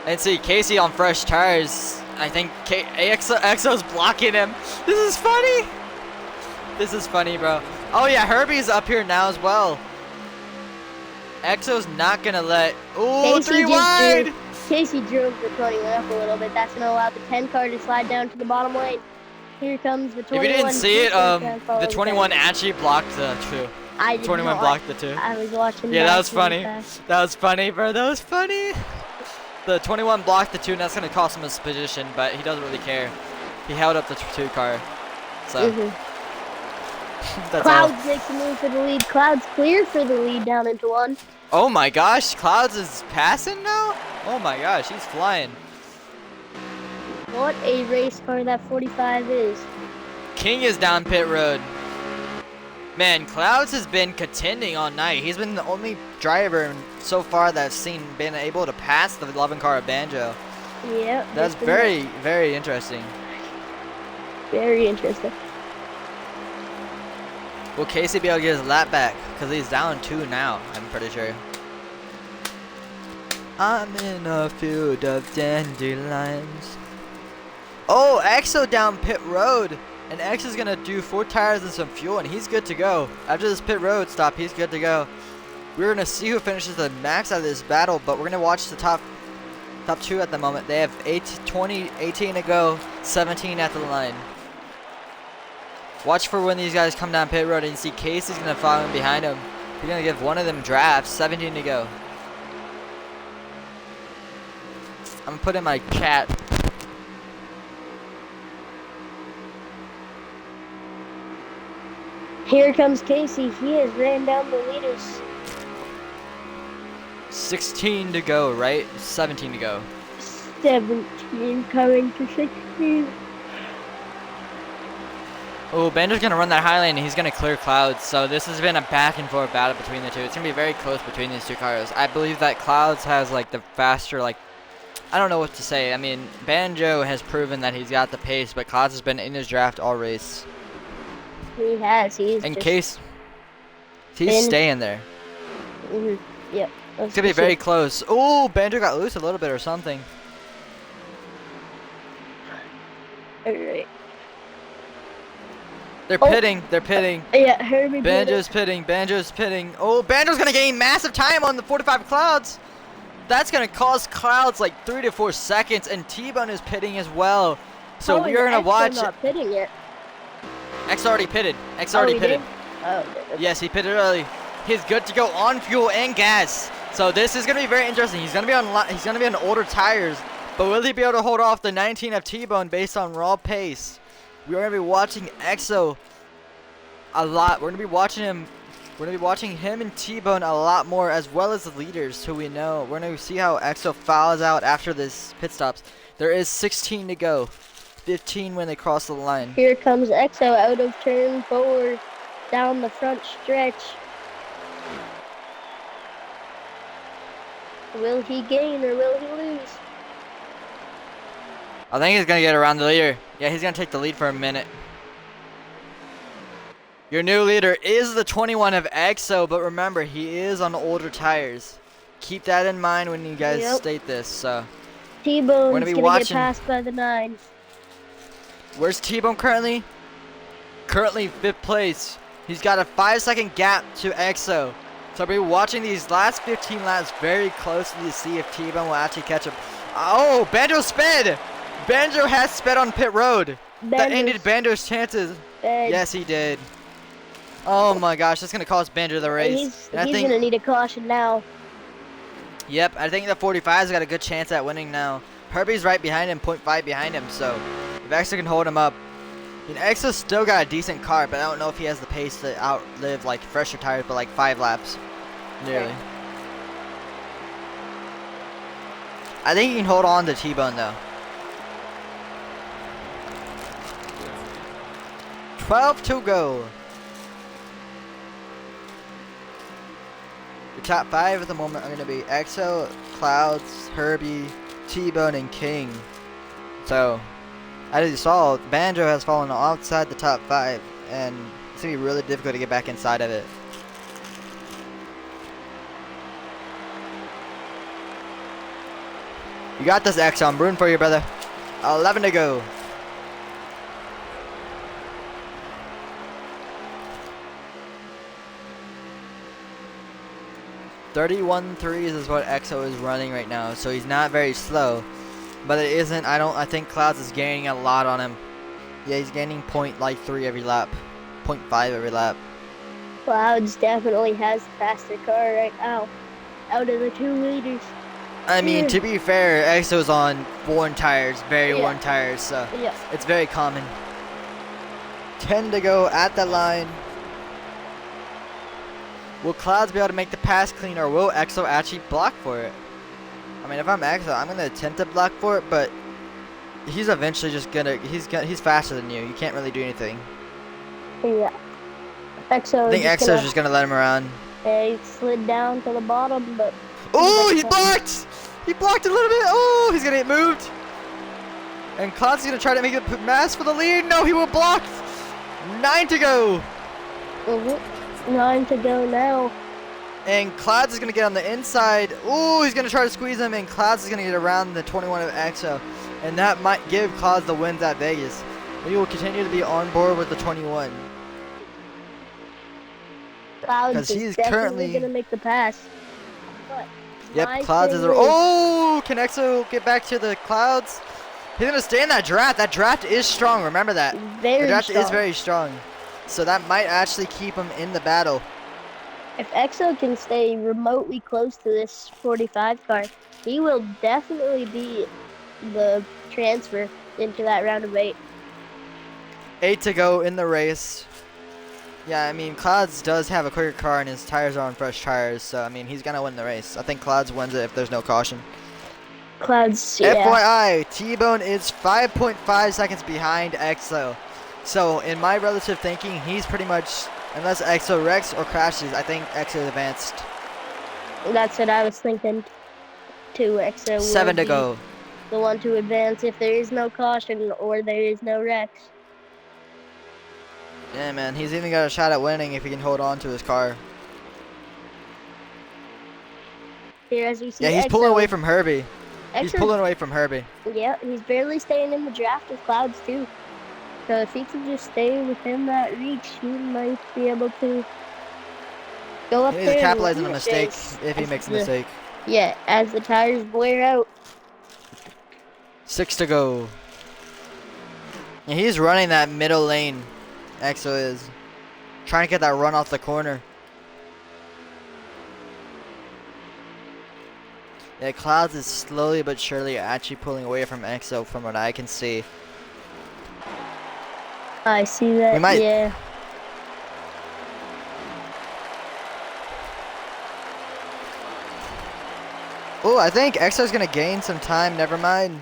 And see, Casey on fresh tires. I think EXO's blocking him. This is funny. This is funny, bro. Oh yeah, Herbie's up here now as well. EXO's not gonna let. Ooh, Casey 3 just wide. drove- Casey drove the 21 up a little bit. That's gonna allow the 10 car to slide down to the bottom lane. Here comes the 21. If you didn't see it, Casey's gonna follow the 21 10. actually blocked the 2. I did 21 not. blocked the 2. I was watching. Yeah, that back was really funny. fast. That was funny, bro. That was funny. The 21 blocked the 2, and that's gonna cost him his position, but he doesn't really care. He held up the 2 car. So Mhm. that's all. Clouds makes a move for the lead. Clouds clear for the lead down into 1. Oh my gosh, Clouds is passing now? Oh my gosh, he's flying. What a race car that 45 is. King is down pit road. Man, Clouds has been contending all night. He's been the only driver so far that I've seen been able to pass the 11 car of Banjo. Yep. That's been very, very interesting. very interesting. Will Casey be able to get his lap back? Because he's down 2 now, I'm pretty sure. I'm in a field of dandelions. Oh, EXO down pit road. And X is going to do 4 tires and some fuel, and he's good to go. After this pit road stop, he's good to go. We're going to see who finishes the max out of this battle, but we're going to watch the top 2 at the moment. They have 18 to go, 17 at the line. Watch for when these guys come down pit road, and you see Casey's going to follow in behind him. He's going to give one of them drafts, 17 to go. I'm going to put in my chat. Here comes Casey. He has ran down the leaders. 16 to go, right? 17 to go. 17 coming to 16. Oh, Banjo's going to run that high lane, and he's going to clear Clouds. So this has been a back and forth battle between the two. It's going to be very close between these 2 cars. I believe that Clouds has like the faster, like, I don't know what to say. I mean, Banjo has proven that he's got the pace, but Clouds has been in his draft all race. He has. He's In just, case he's in- staying there. Mhm. Yep. It's gonna be very close. Oh, Banjo got loose a little bit or something. Alright. They're Oh. pitting. They're pitting. Yeah, Herbie. Banjo's pitting. Banjo's pitting. Oh, Banjo's gonna gain massive time on the 45 Clouds. That's gonna cost Clouds like 3 to 4 seconds, and T-Bone is pitting as well. So we are gonna watch. Not pitting yet. X already pitted. X Oh, already he pitted. did? Oh, okay. Yes, he pitted early. He's good to go on fuel and gas. So this is gonna be very interesting. He's gonna be on older tires, but will he be able to hold off the 19 of T-Bone based on raw pace? We're gonna be watching EXO a lot. We're gonna be watching him and T-Bone a lot more, as well as the leaders who we know. We're gonna see how EXO fouls out after this pit stops. There is 16 to go. 15 when they cross the line. Here comes EXO out of turn 4 down the front stretch. Will he gain or will he lose? I think he's gonna get around the leader. Yeah, he's gonna take the lead for a minute. Your new leader is the 21 of EXO, but remember, he is on older tires. Keep that in mind when you guys Yep. state this. So, T-Bone's We're gonna be gonna watching. get passed by the 9. where's T-Bone currently? Currently 5th place. He's got a 5-second gap to EXO. So I'll be watching these last 15 laps very closely to see if T-Bone will actually catch him. Oh, Banjo sped! Banjo has sped on pit road. That ended Banjo's chances. Yes, he did. Oh my gosh, that's gonna cost Banjo the race. He's And I he's think gonna need a caution now. Yep, I think the 45's got a good chance at winning now. Herbie's right behind him, 0.5 behind him, so if Exo can hold him up. And Exo's still got a decent car, but I don't know if he has the pace to outlive like fresher tires, but like 5 laps. Nearly. Okay. I think he can hold on to T-Bone though. 12 to go. The top 5 at the moment are going to be Exo, Clouds, Herbie, T-Bone, and King. So, as you saw, Banjo has fallen outside the top 5, and it's going to be really difficult to get back inside of it. You got this, Exo. I'm rooting for you, brother. 11 to go. .31 threes is what Exo is running right now, so he's not very slow. But it isn't. I think Clouds is gaining a lot on him. Yeah, he's gaining .3 every lap, .5 every lap. Clouds definitely has the faster car right now. Out of the 2 leaders. I mean, to be fair, Exo's on worn tires, very Yeah. worn tires, so Yeah. it's very common. 10 to go at the line. Will Clouds be able to make the pass clean, or will Exo actually block for it? I mean, if I'm Exo, I'm gonna attempt to block for it, but he's eventually just gonna he's faster than you. You can't really do anything. Yeah. Exo I think Exo's just gonna let him around. He slid down to the bottom, but Oh, he blocked! He blocked a little bit. Oh, he's gonna get moved. And Clouds is gonna try to make it mass for the lead. No, he will block. 9 to go. 9 to go now. And Clouds is going to get on the inside. Ooh, he's going to try to squeeze him, and Clouds is going to get around the 21 of Exo. And that might give Clouds the wins at Vegas. We will continue to be on board with the 21. Clouds 'Cause is he's definitely currently- going to make the pass. But Yep, my Clouds is... thing Oh, can Exo get back to the Clouds? He's going to stay in that draft. That draft is strong. Remember that. very The draft strong. is very strong. So that might actually keep him in the battle. If Exo can stay remotely close to this 45 car, he will definitely be the transfer into that round of 8. 8 to go in the race. Yeah, I mean, Clouds does have a quicker car and his tires are on fresh tires, so I mean, he's gonna win the race. I think Clouds wins it if there's no caution. Clouds, yeah. FYI, T-Bone is 5.5 seconds behind Exo. So, in my relative thinking, he's pretty much, unless Exo wrecks or crashes, I think Exo advanced. That's what I was thinking. To Exo. 7 to will be go. The one to advance if there is no caution or there is no wrecks. Yeah, man, he's even got a shot at winning if he can hold on to his car. Here, as we see, Yeah, he's Exo, pulling away from Herbie. He's Exo- pulling away from Herbie. Yeah, he's barely staying in the draft with Clouds too. So if he can just stay within that reach, he might be able to go up He there. needs to and capitalize on win a it mistake as- if he as makes a the- mistake. Yeah, as the tires wear out. 6 to go. Yeah, he's running that middle lane. Exo is. Trying to get that run off the corner. Yeah, Clouds is slowly but surely actually pulling away from Exo from what I can see. I see that. We might- Yeah. Oh, I think Exo's gonna gain some time. Never mind.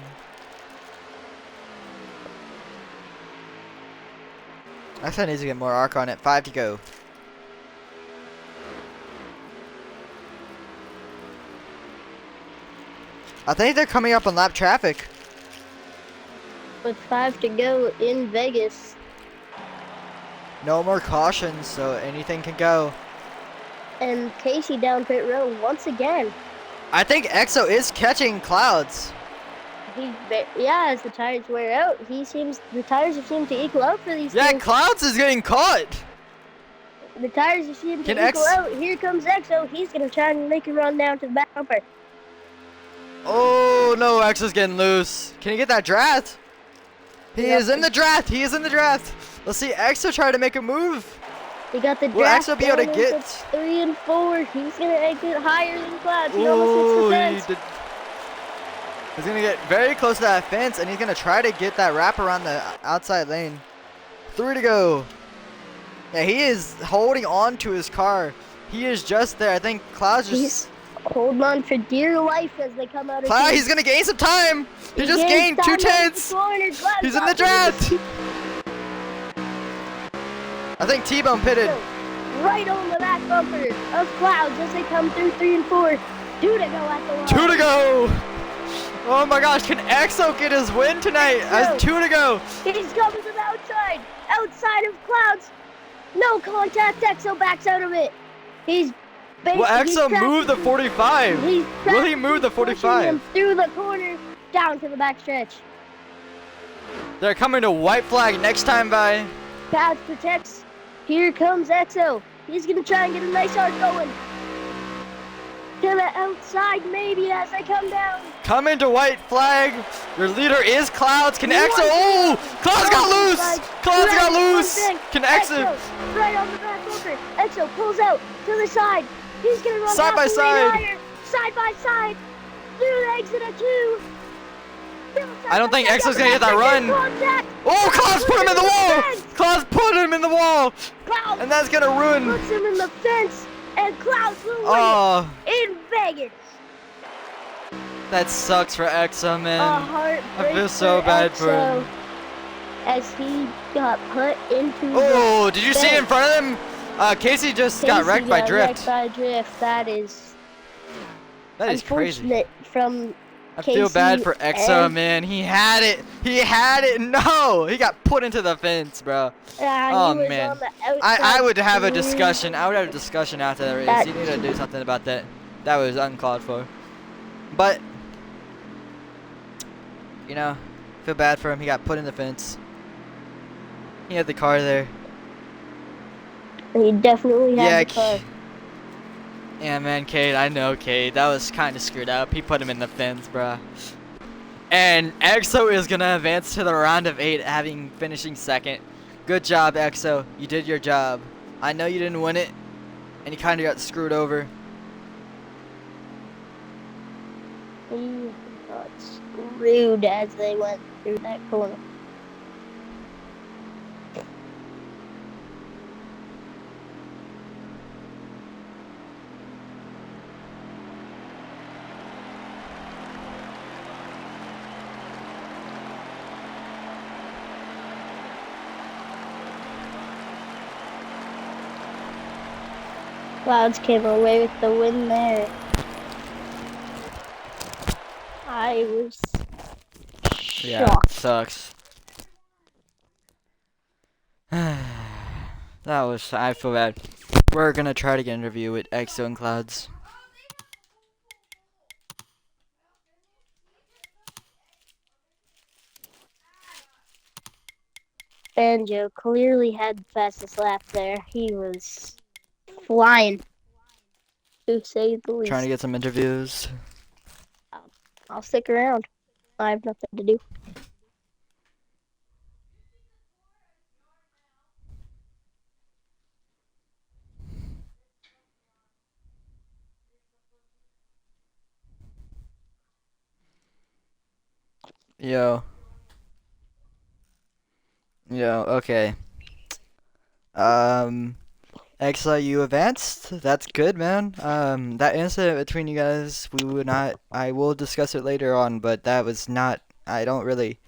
Exo needs to get more arc on it. 5 to go. I think they're coming up on lap traffic. With 5 to go in Vegas. No more cautions, so anything can go. And Casey down pit road once again. I think Exo is catching Clouds. Yeah, as the tires wear out, the tires seem to equal out for these Yeah, things. Clouds is getting caught. The tires seem to Can equal out. Here comes Exo. He's gonna try and make a run down to the back bumper. Oh no, Exo's getting loose. Can he get that draft? He Yep. is in the draft. He is in the draft. Let's see Exo try to make a move. He got the Will draft Exo be able to down get? into 3 and 4. He's gonna exit higher than Clouds. He almost hits the Ooh, fence. he's gonna get very close to that fence, and he's gonna try to get that wrap around the outside lane. 3 to go. Yeah, he is holding on to his car. He is just there. I think Cloud's just. He's holding on for dear life as they come out of Cloud, here. he's gonna gain some time. He just gains gained 2 time over the tenths. corner. Clouds He's in the up draft. I think T-Bone pitted. right on the back bumper of Clouds as they come through 3 and 4. 2 to go at the line. 2 to go. Oh my gosh, can Exo get his win tonight? As 2 to go. He's coming to the outside of Clouds. No contact. Exo backs out of it. He's Will Exo move the 45? He's Will he move the pushing 45? him through the corner, down to the back stretch. They're coming to white flag next time by. Pads protects. Here comes Exo. He's gonna try and get a nice arc going. To the outside, maybe as they come down. Coming to white flag. Your leader is Clouds. Can Exo? Oh! Clouds got loose! Clouds got loose! Can Exo? Right on the back bumper. Exo pulls out to the side. He's gonna run Side by half the lane side. higher. Side by side. Through the exit of 2. I don't think Exo's gonna get that run. Oh, Clouds put him in the wall! Clouds put him in the wall! Clouds And that's gonna ruin. puts him in the fence, and Clouds will win Oh, in Vegas. that sucks for Exo, A man. heartbreak I feel so bad for him. Exo as he got put into Oh, did you see fence. in front of him? Casey just got Casey wrecked by got drift. wrecked by drift. That is That is crazy. unfortunate from I feel bad Casey for Exo, and- man. He had it. He had it. No, he got put into the fence, bro. he Oh, was man. on the I outside would have a too. discussion. I would have a discussion after that race. That- You need to do something about that. That was uncalled for. But, you know, feel bad for him. He got put in the fence. He had the car there. He definitely had Yeah, the car. Yeah, man, Cade. I know, Cade. That was kind of screwed up. He put him in the fence, bruh. And Exo is gonna advance to the round of 8, finishing second. Good job, Exo. You did your job. I know you didn't win it, and you kind of got screwed over. He got screwed as they went through that corner. Clouds came away with the win there. I was Yeah, shocked. sucks. That was. I feel bad. We're gonna try to get an interview with Exo and Clouds. Banjo clearly had the fastest lap there. He was flying, to say the least. Trying to get some interviews. I'll stick around. I have nothing to do. Yo. Okay. Exo, you advanced. That's good, man. That incident between you guys, I will discuss it later on, but that was not, I don't really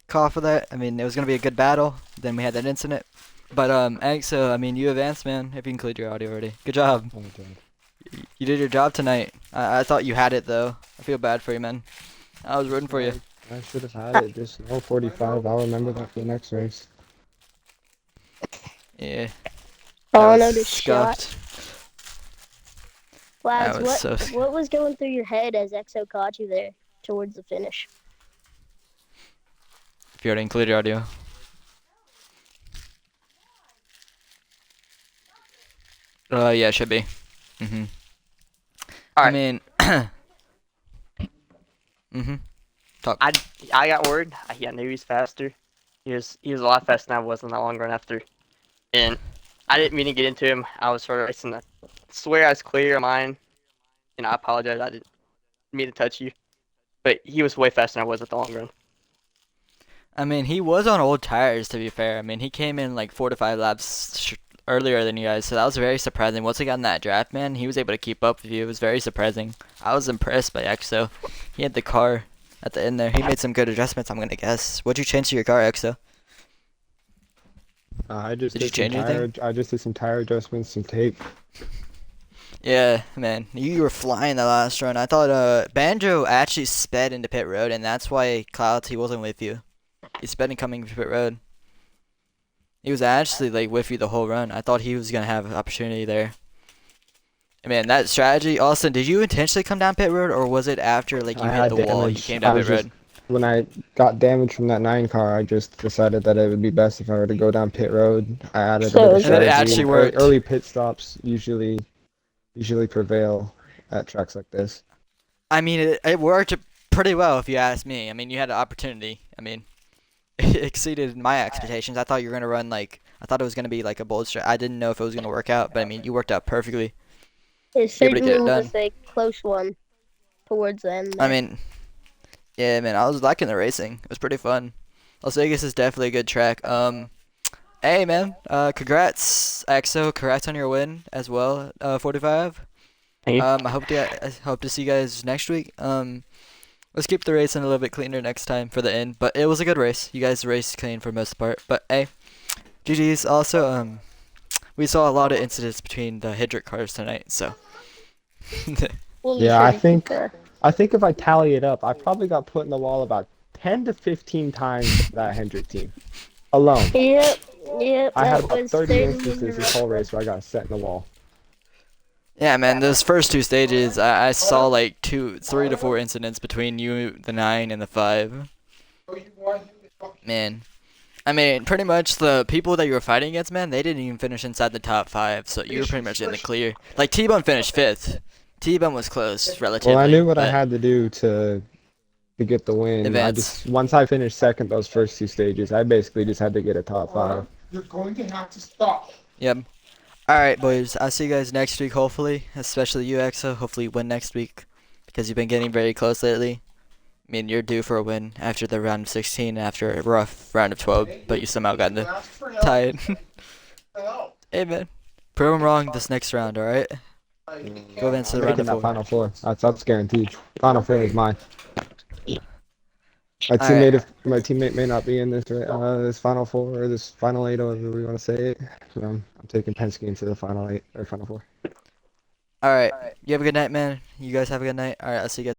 call for that. I mean, it was gonna be a good battle. Then we had that incident. But, Exo, I mean, you advanced, man. If you include your audio already. Good job. You did your job tonight. I thought you had it, though. I feel bad for you, man. I was rooting for you. I should have had it. Just no 45. I'll remember that for the next race. Yeah. Oh, that no, was the shot. scuffed. Lads, That was so what was going through your head as Exo caught you there towards the finish? If you already included your audio. Yeah, it should be. I Alright. mean, Talk. I got word. I knew he was faster. He was a lot faster than I was in that long run after. And I didn't mean to get into him. I was sort of racing. I swear I was clear on mine, and I apologize. I didn't mean to touch you, but he was way faster than I was at the long run. I mean, he was on old tires, to be fair. I mean, he came in like 4 to 5 laps earlier than you guys, so that was very surprising. Once he got in that draft, man, he was able to keep up with you. It was very surprising. I was impressed by EXO. He had the car at the end there. He made some good adjustments, I'm gonna guess. What'd you change to your car, EXO? I just Did you did change some anything? I just did some tire adjustments, some tape. Yeah, man, you were flying the last run. I thought Banjo actually sped into pit road, and that's why Cloudy wasn't with you. He sped in coming to pit road. He was actually like with you the whole run. I thought he was gonna have an opportunity there. I mean, that strategy, Austin, did you intentionally come down pit road, or was it after like you I hit had the wall, you damage. came down I pit was road? When I got damage from that 9 car, I just decided that it would be best if I were to go down pit road. I added a So bit of is it- And it strategy. actually worked. Early pit stops usually prevail at tracks like this. I mean, it worked pretty well if you ask me. I mean, you had an opportunity. I mean, it exceeded my expectations. I thought you were gonna run like, I thought it was gonna be like a bold strat. I didn't know if it was gonna work out, but I mean, you worked out perfectly. It able to certainly get it was a close one towards the end. I there. mean, yeah, man, I was liking the racing. It was pretty fun. Las Vegas is definitely a good track. Hey, man, congrats, EXO. Congrats on your win as well, 45. Thank you. I hope to see you guys next week. Let's keep the racing a little bit cleaner next time for the end. But it was a good race. You guys raced clean for the most part. But hey, GG's. Also, we saw a lot of incidents between the Hendrick cars tonight. So We'll be Yeah, sure I to think- keep, I think if I tally it up, I probably got put in the wall about 10 to 15 times that Hendrick team alone. Yep, I had that about was 30 certainly instances this whole race where I got set in the wall. yeah, man, those first 2 stages, I saw like 3 to 4 incidents between you, the 9, and the 5. Man. I mean, pretty much the people that you were fighting against, man, they didn't even finish inside the top 5, so you were pretty much in the clear. Like, T-Bone finished 5th. T-Bone was close, relatively. Well, I knew what I but- had to do to get the win. Advance. Once I finished second those first 2 stages, I basically just had to get a top 5. You're going to have to stop. Yep. Alright, boys. I'll see you guys next week, hopefully. Especially you, EXO. Hopefully you win next week. Because you've been getting very close lately. I mean, you're due for a win after the round of 16, after a rough round of 12. But you somehow got to Ask for help. tie it. Help. Hey, man. Prove 'em wrong this next round, alright? Go advance to the I'm round making of that 4. Final 4. That's guaranteed. Final 4 is mine. My Alright. my teammate may not be in this this Final 4 or this Final 8, however we want to say it. So I'm taking Penske into the Final 8 or Final 4. Alright. You have a good night, man. You guys have a good night. Alright, I'll see you guys.